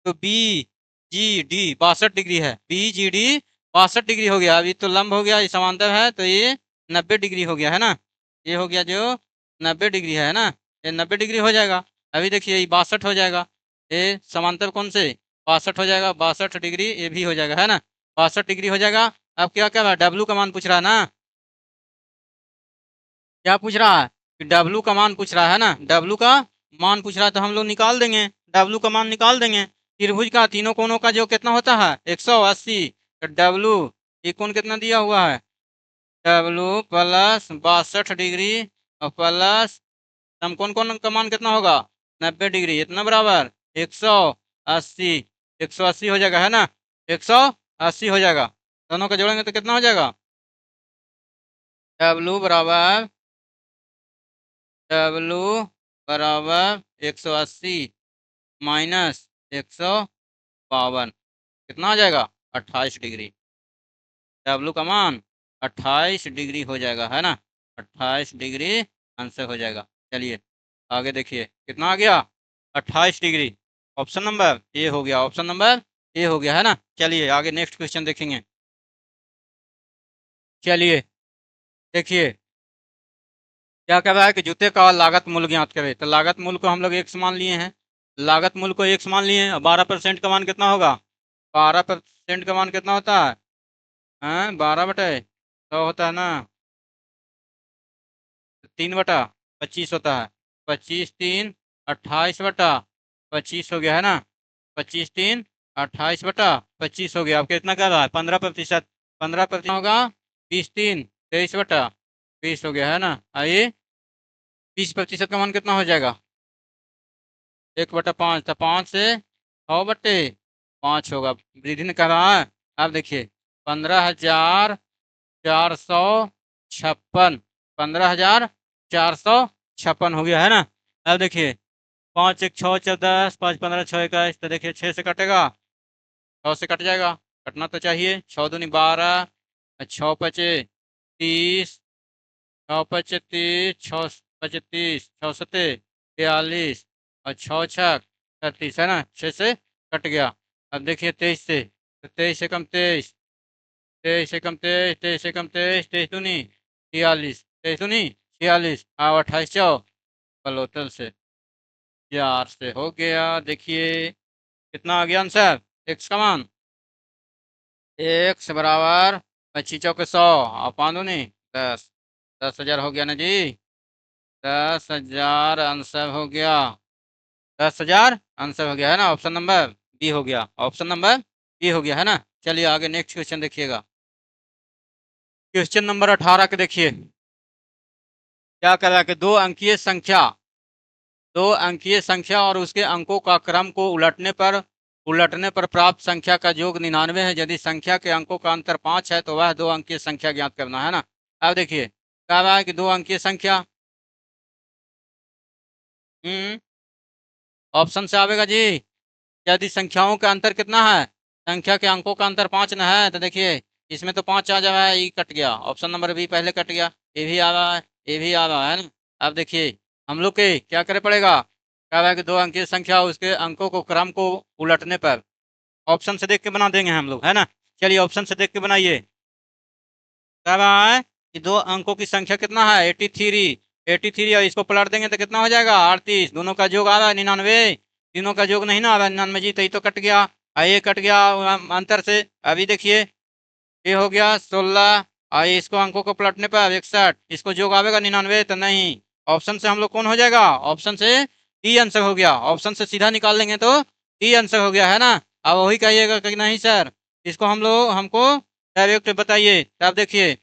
A: तो बी जी डी 62 डिग्री है, बी जी डी 62 डिग्री हो गया। अभी तो लंब हो गया, ये समांतर है तो ये 90 डिग्री हो गया है ना, ये हो गया जो 90 डिग्री है ना, ये 90 डिग्री हो जाएगा। अभी देखिए ये 62 हो जाएगा, ये समांतर कौन से 62 हो जाएगा, 62 डिग्री ये भी हो जाएगा है ना, 62 डिग्री हो जाएगा। अब क्या कर रहा है, डब्लू का मान पूछ रहा है ना, क्या पूछ रहा है कि डब्लू का मान पूछ रहा है ना, डब्लू का मान पूछ रहा है तो हम लोग निकाल देंगे, डब्लू का मान निकाल देंगे। त्रिभुज का तीनों कोनों का जो कितना होता है 180, तो डब्लू ये कोण कितना दिया हुआ है, डब्लू प्लस 62 डिग्री और प्लस समकोण कोण का मान कितना होगा 90 डिग्री, इतना बराबर 180, 180 हो जाएगा है ना, 180 हो जाएगा। दोनों का जोड़ेंगे तो कितना हो जाएगा, डब्लू बराबर, डब्लू बराबर 180 माइनस 152 कितना आ जाएगा 28 डिग्री, डब्लू का मान 28 डिग्री हो जाएगा है ना, 28 डिग्री आंसर हो जाएगा। चलिए आगे देखिए कितना आ गया 28 डिग्री, ऑप्शन नंबर ए हो गया, ऑप्शन नंबर ए हो गया है ना। चलिए आगे नेक्स्ट क्वेश्चन देखेंगे। चलिए देखिए क्या कह रहा है कि जूते का लागत मूल्य ज्ञात करें, तो लागत मूल्य को हम लोग एक समान लिए हैं, लागत मूल्य को एक समान लिए हैं, 12% का मान कितना होगा, 12% का मान कितना होता है, 12/100 होता है ना, 3/25 होता है, 25×3 = 28/25 हो गया है ना, 25×3 = 28/25 हो गया। अब कितना कर रहा है 15%, 15% होगा 20×3 = 23/20 हो गया है ना। आइए 20% का मान कितना हो जाएगा 1/5, तो 5 से 6/5 होगा, वृद्धि ने कर रहा है। अब देखिए 15,456, 15,456 हो गया है ना। अब देखिए 5 1 6 4 10, 5 15 6 21, तो देखिए 6 से कटेगा, 6 से कट जाएगा, कटना तो चाहिए, 6 दूनी 12, 6 पचे 30, 6 पचे 30, 6 पचे 30, 6 सते 42 और 6 छक 36 है ना, 6 से कट गया। अब देखिए 23 से, तो 23 से कम 23, 23 से कम 23, 23 से कम 23, 23 दूनी 46, 23 दूनी 46, हाँ 28 जाओ बलोतल से 4 से हो गया। देखिए कितना आ गया आंसर, एक्स का मान, एक्स बराबर 25×100 और 5 दूनी 10, 10,000 हो गया ना जी, 10,000 आंसर हो गया, 10,000 आंसर हो गया है ना, ऑप्शन नंबर बी हो गया, ऑप्शन नंबर बी हो गया है ना। चलिए आगे नेक्स्ट क्वेश्चन देखिएगा, क्वेश्चन नंबर 18 के देखिए क्या कर रहा है कि दो अंकीय संख्या और उसके अंकों का क्रम को उलटने पर प्राप्त संख्या का योग 99 है, यदि संख्या के अंकों का अंतर 5 है तो वह 2 अंकीय संख्या ज्ञात करना है ना। अब देखिए कह रहा है कि 2 अंकीय संख्या, ऑप्शन से आवेगा जी, यदि संख्याओं का अंतर कितना है, संख्या के अंकों का अंतर 5 न है, तो देखिए इसमें तो 5 आ जा रहा है, ये कट गया, ऑप्शन नंबर बी पहले कट गया, ये भी आ रहा है, ये भी आ रहा है ना। अब देखिए हम लोग के क्या करे पड़ेगा, कह रहा है कि 2 अंकीय संख्या उसके अंकों को क्रम को उलटने पर, ऑप्शन से देख के बना देंगे हम लोग है ना। चलिए ऑप्शन से देख के बनाइए, कह रहा है कि 2 अंकों की संख्या कितना है 83, 83 और इसको पलट देंगे तो कितना हो जाएगा 38, दोनों का योग आ रहा है 99, तीनों का योग नहीं ना आ रहा है 99 जी, तो ये तो कट गया, ये कट गया अंतर से। अभी देखिए ये हो गया 16, आइए इसको अंकों को पलटने पर 61, इसको योग आवेगा 99 तो नहीं, ऑप्शन से हम लोग कौन हो जाएगा, ऑप्शन से डी आंसर हो गया, ऑप्शन से सीधा निकाल लेंगे तो डी आंसर हो गया है ना। अब वही कहिएगा कि नहीं सर, इसको हमको डायरेक्ट बताइए। अब देखिए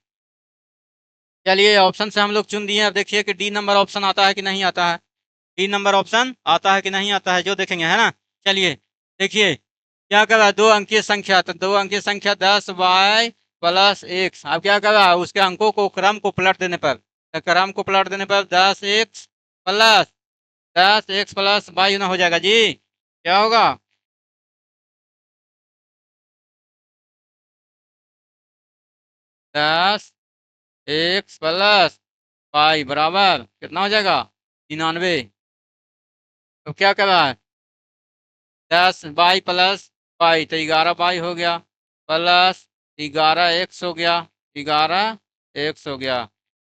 A: चलिए ऑप्शन से हम लोग चुन दिए, अब देखिए कि डी नंबर ऑप्शन आता है कि नहीं आता है, डी नंबर ऑप्शन आता है कि नहीं आता है जो देखेंगे है ना। चलिए देखिए क्या कर रहा है, दो अंकीय संख्या, तो दो अंकीय संख्या 10y प्लस एक्स, अब क्या कर रहा है उसके अंकों को क्रम को पलट देने पर, तो क्रम को पलट देने पर 10x प्लस वाई ना हो जाएगा जी, क्या होगा 10x प्लस वाई बराबर कितना हो जाएगा 99। तो क्या कर रहा है 10y प्लस वाई, तो 11y हो गया, प्लस 11x हो गया, 11x हो गया।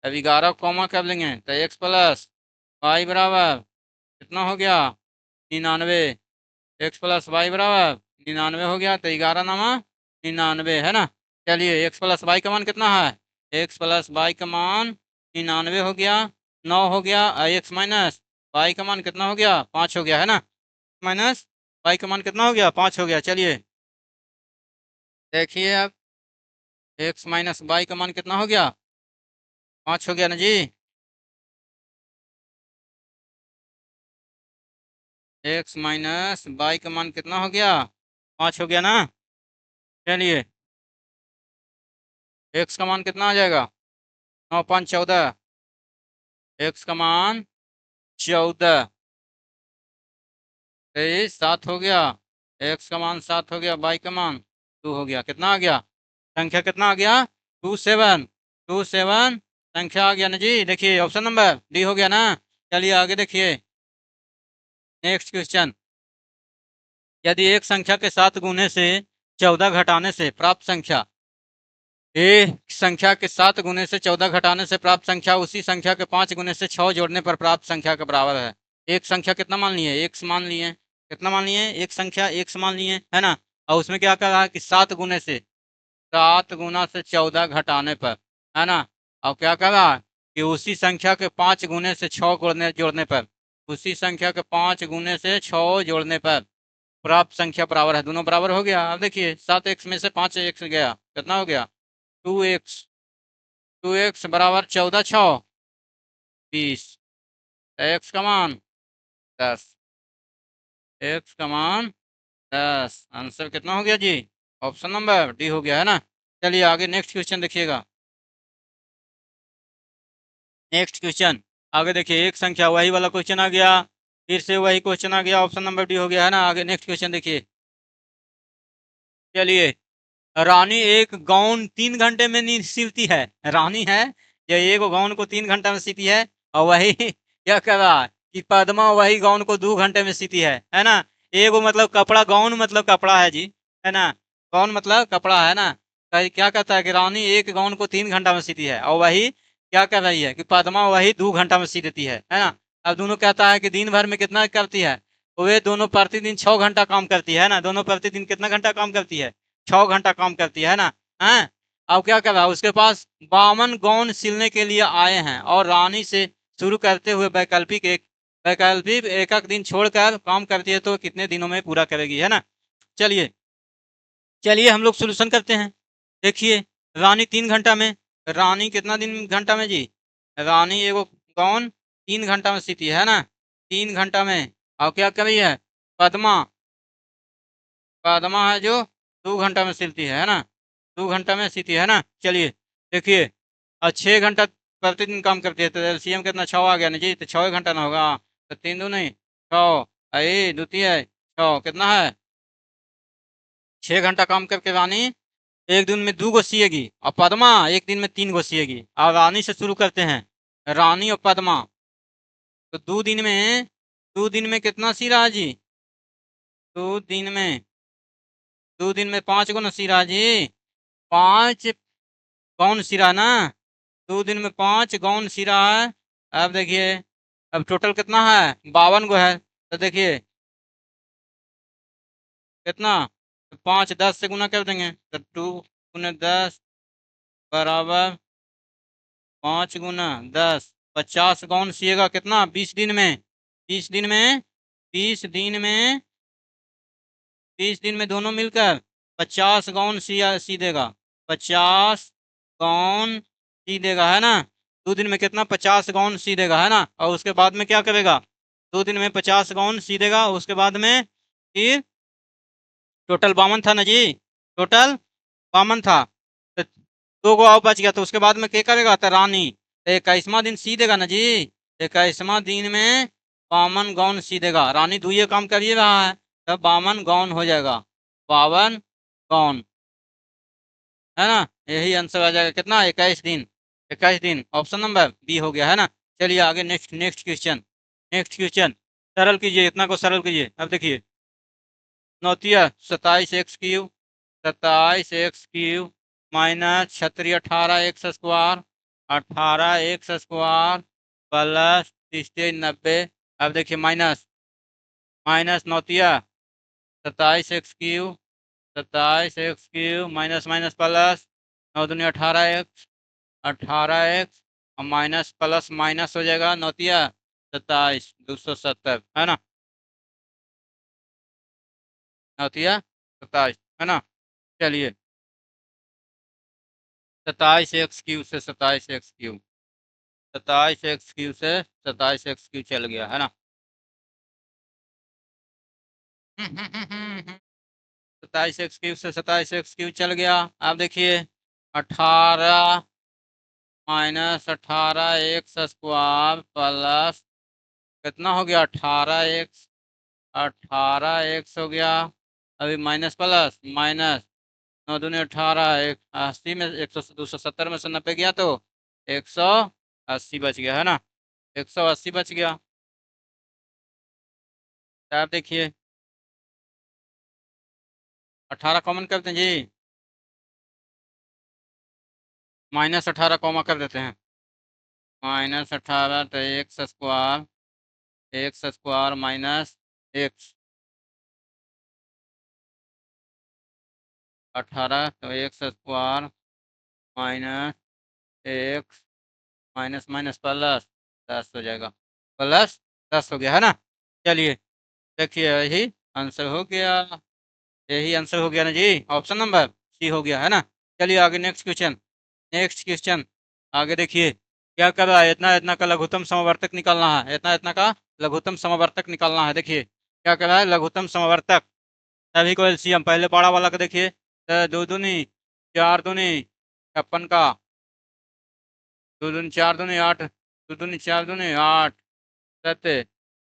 A: अब 11 कॉमा कर लेंगे तो x प्लस वाई बराबर कितना हो गया 99, एक्स प्लस वाई बराबर 99 हो गया, तो 11 नामा 99 है ना। चलिए एक्स प्लस वाई का मान कितना है, एक्स प्लस वाई का मान 99 हो गया, 9 हो गया, एक्स माइनस वाई का मान कितना हो गया 5 हो गया है ना, माइनस वाई का मान कितना हो गया 5 हो गया। चलिए देखिए अब एक्स माइनस वाई का मान कितना हो गया 5 हो गया ना जी, एक्स माइनस वाई का मान कितना हो गया 5 हो गया ना। चलिए एक्स का मान कितना आ जाएगा 9 5 14, एक्स का मान 14, 7 हो गया, एक्स का मान 7 हो गया, वाई का मान 2 हो गया, कितना आ गया संख्या कितना आ गया 27, 27 संख्या आ गया ना जी। देखिए ऑप्शन नंबर डी हो गया ना। चलिए आगे देखिए नेक्स्ट क्वेश्चन, यदि एक संख्या के 7 गुने से 14 घटाने से प्राप्त संख्या, एक संख्या के 7 गुने से 14 घटाने से प्राप्त संख्या उसी संख्या के 5 गुने से 6 जोड़ने पर प्राप्त संख्या के बराबर है। एक संख्या कितना मान लिए एक्स मान लिए, कितना मान लिए एक संख्या एक्स मान लिए है ना, और उसमें क्या कर रहा है कि 7 गुने से 7 गुना से 14 घटाने पर है ना, और क्या कर रहा है कि उसी संख्या के 5 गुने से 6 जोड़ने पर, उसी संख्या के 5 गुने से 6 जोड़ने पर प्राप्त संख्या बराबर है, दोनों बराबर हो गया। अब देखिए 7x में से 5x गया कितना हो गया 2x, 2x बराबर 14 6 20, एक्स का मान 10, एक्स का मान 10, आंसर कितना हो गया जी ऑप्शन नंबर डी हो गया है ना। चलिए आगे नेक्स्ट क्वेश्चन देखिएगा, नेक्स्ट क्वेश्चन आगे देखिए एक संख्या वही वाला क्वेश्चन आ गया, फिर से वही क्वेश्चन आ गया, ऑप्शन नंबर डी हो गया है ना। आगे नेक्स्ट क्वेश्चन देखिए, चलिए रानी एक गाउन 3 घंटे में नहीं सिलती है, रानी है ये एक गाउन को 3 घंटा में सीती है, और वही क्या कर रहा है कि पद्मा वही गाउन को 2 घंटे में सीती है ना। एगो मतलब कपड़ा, गाउन मतलब कपड़ा है जी, है ना, गाउन मतलब कपड़ा है ना। तो क्या कहता है कि रानी एक गाउन को 3 घंटा में सीती है, और वही क्या कर रही है कि पद्मा वही 2 घंटा में सी देती है ना। अब दोनों कहता है कि दिन भर में कितना करती है, तो वे दोनों प्रतिदिन 6 घंटा काम करती है ना, दोनों प्रतिदिन कितना घंटा काम करती है 6 घंटा काम करती है ना। हैं अब क्या कर रहा है उसके पास 52 गाउन सिलने के लिए आए हैं, और रानी से शुरू करते हुए वैकल्पिक एक एक दिन छोड़कर काम करती है, तो कितने दिनों में पूरा करेगी है ना। चलिए चलिए हम लोग सोल्यूशन करते हैं। देखिए रानी 3 घंटा में, रानी कितना दिन घंटा में जी, रानी एगो गाउन 3 घंटा में सीती है ना, 3 घंटा में। और क्या कर रही है पद्मा, पद्मा है जो 2 घंटा में सिलती है ना, 2 घंटा में सीती है ना। चलिए देखिए और 6 घंटा प्रतिदिन काम करती है, तो एलसीएम कितना 6 आ गया ना जी, तो 6 घंटा ना होगा, तो 3 दो नहीं 6, आई द्वितीय 6 कितना है 6 घंटा काम करके रानी एक दिन में 2 गो सिएगी, और पद्मा एक दिन में 3 गो सिएगी। और रानी से शुरू करते हैं, रानी और पद्मा, तो 2 दिन में कितना सी रहा जी, 2 दिन में 2 दिन में 5 गो ना सिरा जी, 5 गौन सिरा ना, 2 दिन में 5 गौन सिरा है, अब देखिए, अब टोटल कितना है, 52 गो है। तो देखिए कितना, 5 10 से गुना कर देंगे तो 2 × 10 बराबर 5 × 10, 50 गौन सीएगा कितना, 20 दिन में। 20 दिन में, 20 दिन में, 20 दिन में दोनों मिलकर 50 गौन सी देगा। 50 गौन सी देगा, है ना। 2 दिन में कितना, 50 गौन सी देगा, है ना। और उसके बाद में क्या करेगा, 2 दिन में 50 गौन सी देगा। उसके बाद में फिर टोटल 52 था ना जी, टोटल 52 था। तो 2 गो और बच गया, तो उसके बाद में क्या करेगा, तो रानी। तो 21वां दिन सी देगा ना जी। 21वां दिन में 52 गौन सी देगा। रानी दुइये काम कर ही रहा है, तब 52 गौन हो जाएगा। 52 गौन, है ना। यही आंसर आ जाएगा कितना, 21 दिन। 21 दिन, ऑप्शन नंबर बी हो गया, है ना। चलिए आगे, next next question. Next question सरल कीजिए, इतना को सरल कीजिए। अब देखिए, नौतिया 27x³ 27x³ minus 36 18x² 18x² plus 90। अब देखिए माइनस, माइनस नौतिया 27x³ 27x³ minus minus plus 9 दूनी 18x 18x और माइनस प्लस माइनस हो जाएगा नौतिया 27 270, है ना। नौतिया 27, है ना। चलिए 27x³ से 27x³, 27x³ से 27x³ चल गया, है ना। 27x³ से 27x³ चल गया। अब देखिए 18 माइनस 18x² प्लस कितना हो गया, 18x हो गया। अभी माइनस प्लस माइनस 9 दूनी 18, 80 में 270 में से 90 गया तो 180 बच गया, है ना। 180 बच गया। आप देखिए 18 कॉमन करते हैं जी, -18 कॉमा कर देते हैं। -18 तो x² माइनस x, 18 तो x² minus x minus minus plus 10 हो जाएगा, प्लस 10 हो गया, है ना। चलिए देखिए यही आंसर हो गया, यही आंसर हो गया ना जी, ऑप्शन नंबर सी हो गया, है ना। चलिए आगे नेक्स्ट क्वेश्चन। नेक्स्ट क्वेश्चन आगे देखिए, क्या कर रहा है, इतना इतना का लघुत्तम समवर्तक निकालना है। इतना इतना का लघुत्तम समवर्तक निकालना है। देखिए क्या कर रहा है, लघुत्तम समवर्तक सभी को एलसीएम, पहले बड़ा वाला का देखिए, तो 2 दूनी 4 दूनी 56 का, 2 दूनी 4 दूनी 8, 2 दूनी 4 दूनी 8 सत्ते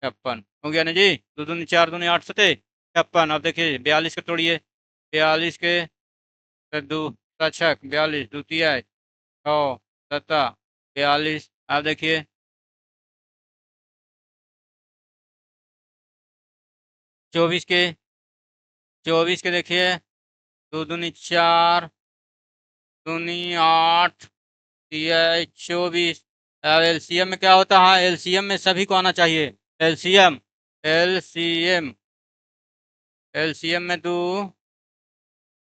A: 56 हो गया ना जी। 2 दूनी 4 दूनी 8 सत्ते 56। अब देखिए 42 के तोड़िए, 42 के तो 2 छक 42 द्वितीय 6 सत्ता 42। अब देखिए 24 के, 24 के देखिए 2 दूनी 4 दूनी 8 24। अब एलसीएम में क्या होता है, एलसीएम में सभी को आना चाहिए। एलसीएम, एलसीएम, एलसीएम में 2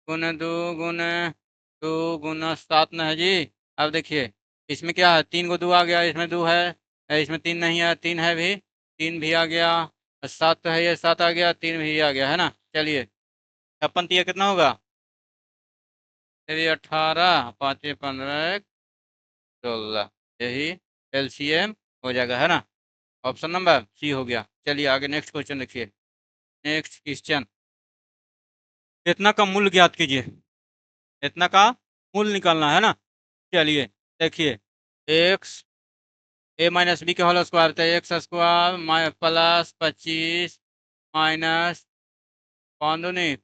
A: × 2 × 2 × 7 न है जी। अब देखिए इसमें क्या है, 3 को 2 आ गया, इसमें 2 है, इसमें 3 नहीं है, 3 है भी, 3 भी आ गया, 7 तो है, ये 7 आ गया, 3 भी आ गया, है ना। चलिए 56 कितना होगा, 18 5 15 16, यही एलसीएम हो जाएगा, है ना। ऑप्शन नंबर सी हो गया। चलिए आगे नेक्स्ट क्वेश्चन देखिए। नेक्स्ट क्वेश्चन, इतना का मूल्य ज्ञात कीजिए। इतना का मूल्य निकालना है ना। चलिए देखिए, एक्स a - b के होल स्क्वायर, तो x² प्लस 25 माइनस 5 दूनी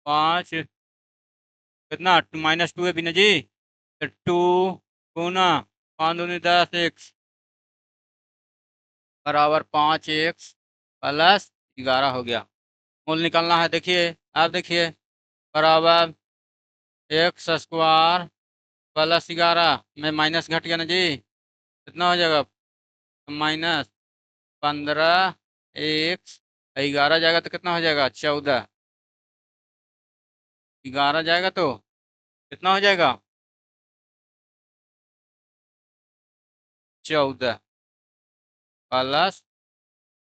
A: 5 कितना, -2 है भी ना जी, तो 2 गुना 5 दूनी 10 x बराबर 5x प्लस 11 हो गया। मूल निकालना है। देखिए आप देखिए बराबर x² +11 में माइनस घट गया ना जी, कितना हो जाएगा? -15 x 11 जाएगा तो कितना हो जाएगा? 14। 11 जाएगा तो कितना हो जाएगा? 14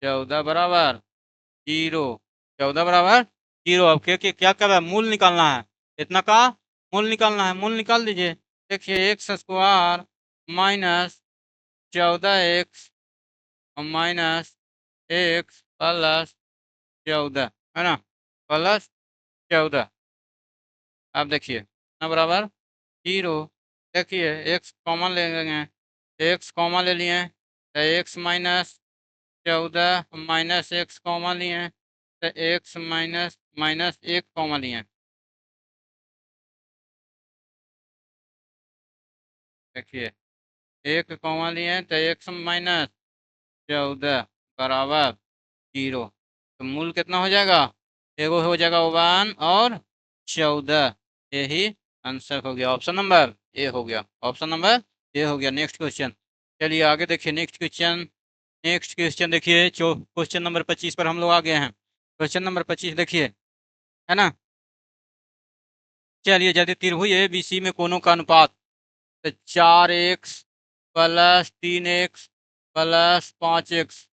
A: +14 बराबर 0। 14 बराबर 0। अब क्या कर रहा है? मूल निकालना है। इतना का मूल निकालना है, मूल निकाल दीजिए। देखिए x² minus 14x minus x +14 है ना, +14। अब देखिए ना बराबर 0। देखिए x कॉमन ले लेंगे, x कॉमन ले लिए तो x -14 माइनस x कॉमन लिए तो x माइनस 1 कॉमन लिए। देखिए 1 कॉमन लिए तो x -14 बराबर 0। तो मूल कितना हो जाएगा? एगो हो जाएगा 1 और 14। यही आंसर हो गया। ऑप्शन नंबर ए हो गया, ऑप्शन नंबर ए हो गया। नेक्स्ट क्वेश्चन, चलिए आगे देखिए। नेक्स्ट क्वेश्चन देखिए, क्वेश्चन नंबर 25 पर हम लोग आ गए हैं। क्वेश्चन नंबर 25 देखिए, है ना। चलिए, यदि त्रिभुज ABC में कोणों का अनुपात तो 4x + 3x + 5x,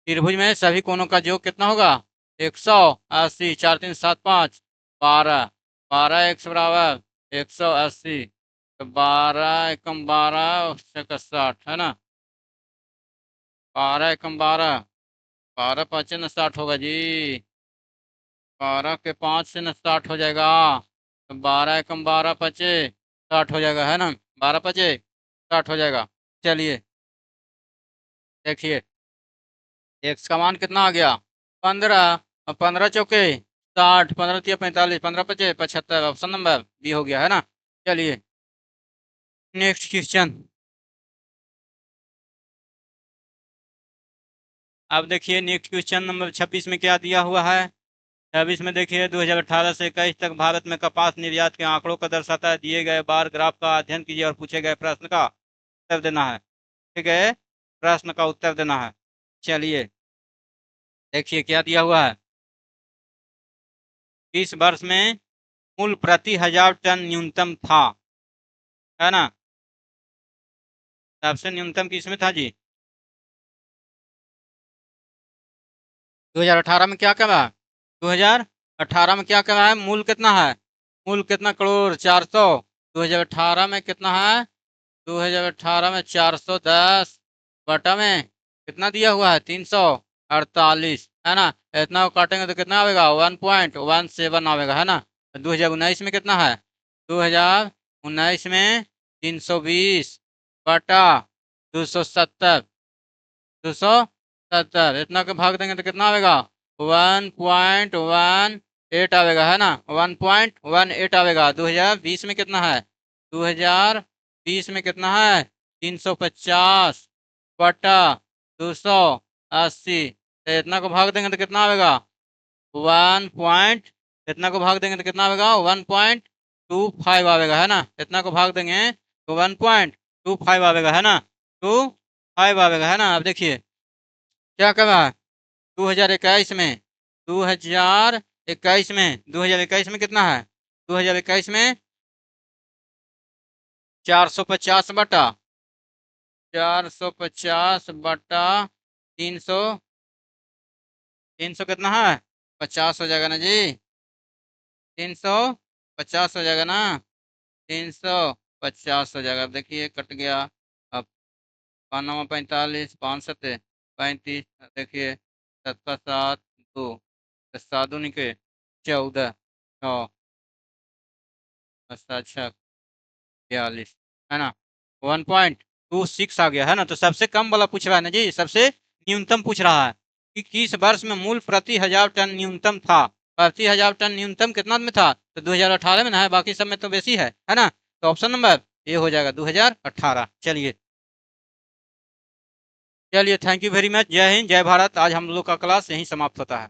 A: त्रिभुज में सभी कोणों का योग कितना होगा? 180। 4 3 7 5 12। 12x बराबर 180 तो 12 एकम 12 60 है ना। 12 एकम 12, 12 5 न 60 होगा जी। 12 के 5 से न 60 हो जाएगा तो 12 एकम 12 5 60 हो जाएगा, है ना। 12 5 60 हो जाएगा। चलिए देखिए, एक्स का मान कितना आ गया? 15 और 15 चौके 60, 15 तिया 45, 15 पचे 75। ऑप्शन नंबर बी हो गया, है ना। चलिए नेक्स्ट क्वेश्चन। अब देखिए नेक्स्ट क्वेश्चन नंबर 26 में क्या दिया हुआ है। 26 में देखिए 2018 से 21 तक भारत में कपास निर्यात के आंकड़ों का दर्शाता है। दिए गए बार ग्राफ का अध्ययन कीजिए और पूछे गए प्रश्न का उत्तर देना है। ठीक है, प्रश्न का उत्तर देना है। चलिए देखिए क्या दिया हुआ है। इस वर्ष में मूल प्रति 1000 टन न्यूनतम था, है ना। सबसे न्यूनतम किस में था जी? 2018 में क्या करा? 2018 में क्या करा है? मूल कितना है? मूल कितना करोड़? 400। 2018 में कितना है? 2018 में 410 बटा में कितना दिया हुआ है? 348, है ना। इतना को काटेंगे तो कितना आएगा? 1.17 आएगा, है ना। 2019 में कितना है? 2019 में 320 बटा 270, 270 इतना के भाग देंगे तो कितना आएगा? 1.18 आएगा, है ना। 1.18 आएगा। 2020 में कितना है? 2020 में कितना है? 350 बटा 280। तो इतना को भाग देंगे तो कितना आएगा? 1 पॉइंट इतना को भाग देंगे तो कितना आएगा? 1.25 आएगा, है ना। इतना को भाग देंगे तो 1.25 आएगा, है ना। 25 आएगा, है ना। अब देखिए क्या कर रहा है। 2021 में 2021 में कितना है? 2021 में 450 बटा 300 300 कितना है? 50 हो जाएगा ना जी। 350 हो जाएगा ना। 350 हो जाएगा। अब देखिए कट गया। अब 5 45 5 7 35। देखिए 7 7 2 7 2 निके 14 9 7 6 42, है ना। 1.26 आ गया, है ना। तो सबसे कम वाला पूछ रहा है ना जी, सबसे न्यूनतम पूछ रहा है कि किस वर्ष में मूल प्रति 1000 टन न्यूनतम था। प्रति 1000 टन न्यूनतम कितना में था? तो 2018 में ना है, बाकी सब में तो बेसी है ना। तो ऑप्शन नंबर ये हो जाएगा 2018। चलिए चलिए, थैंक यू वेरी मच। जय हिंद, जय भारत। आज हम लोग का क्लास यहीं समाप्त होता है।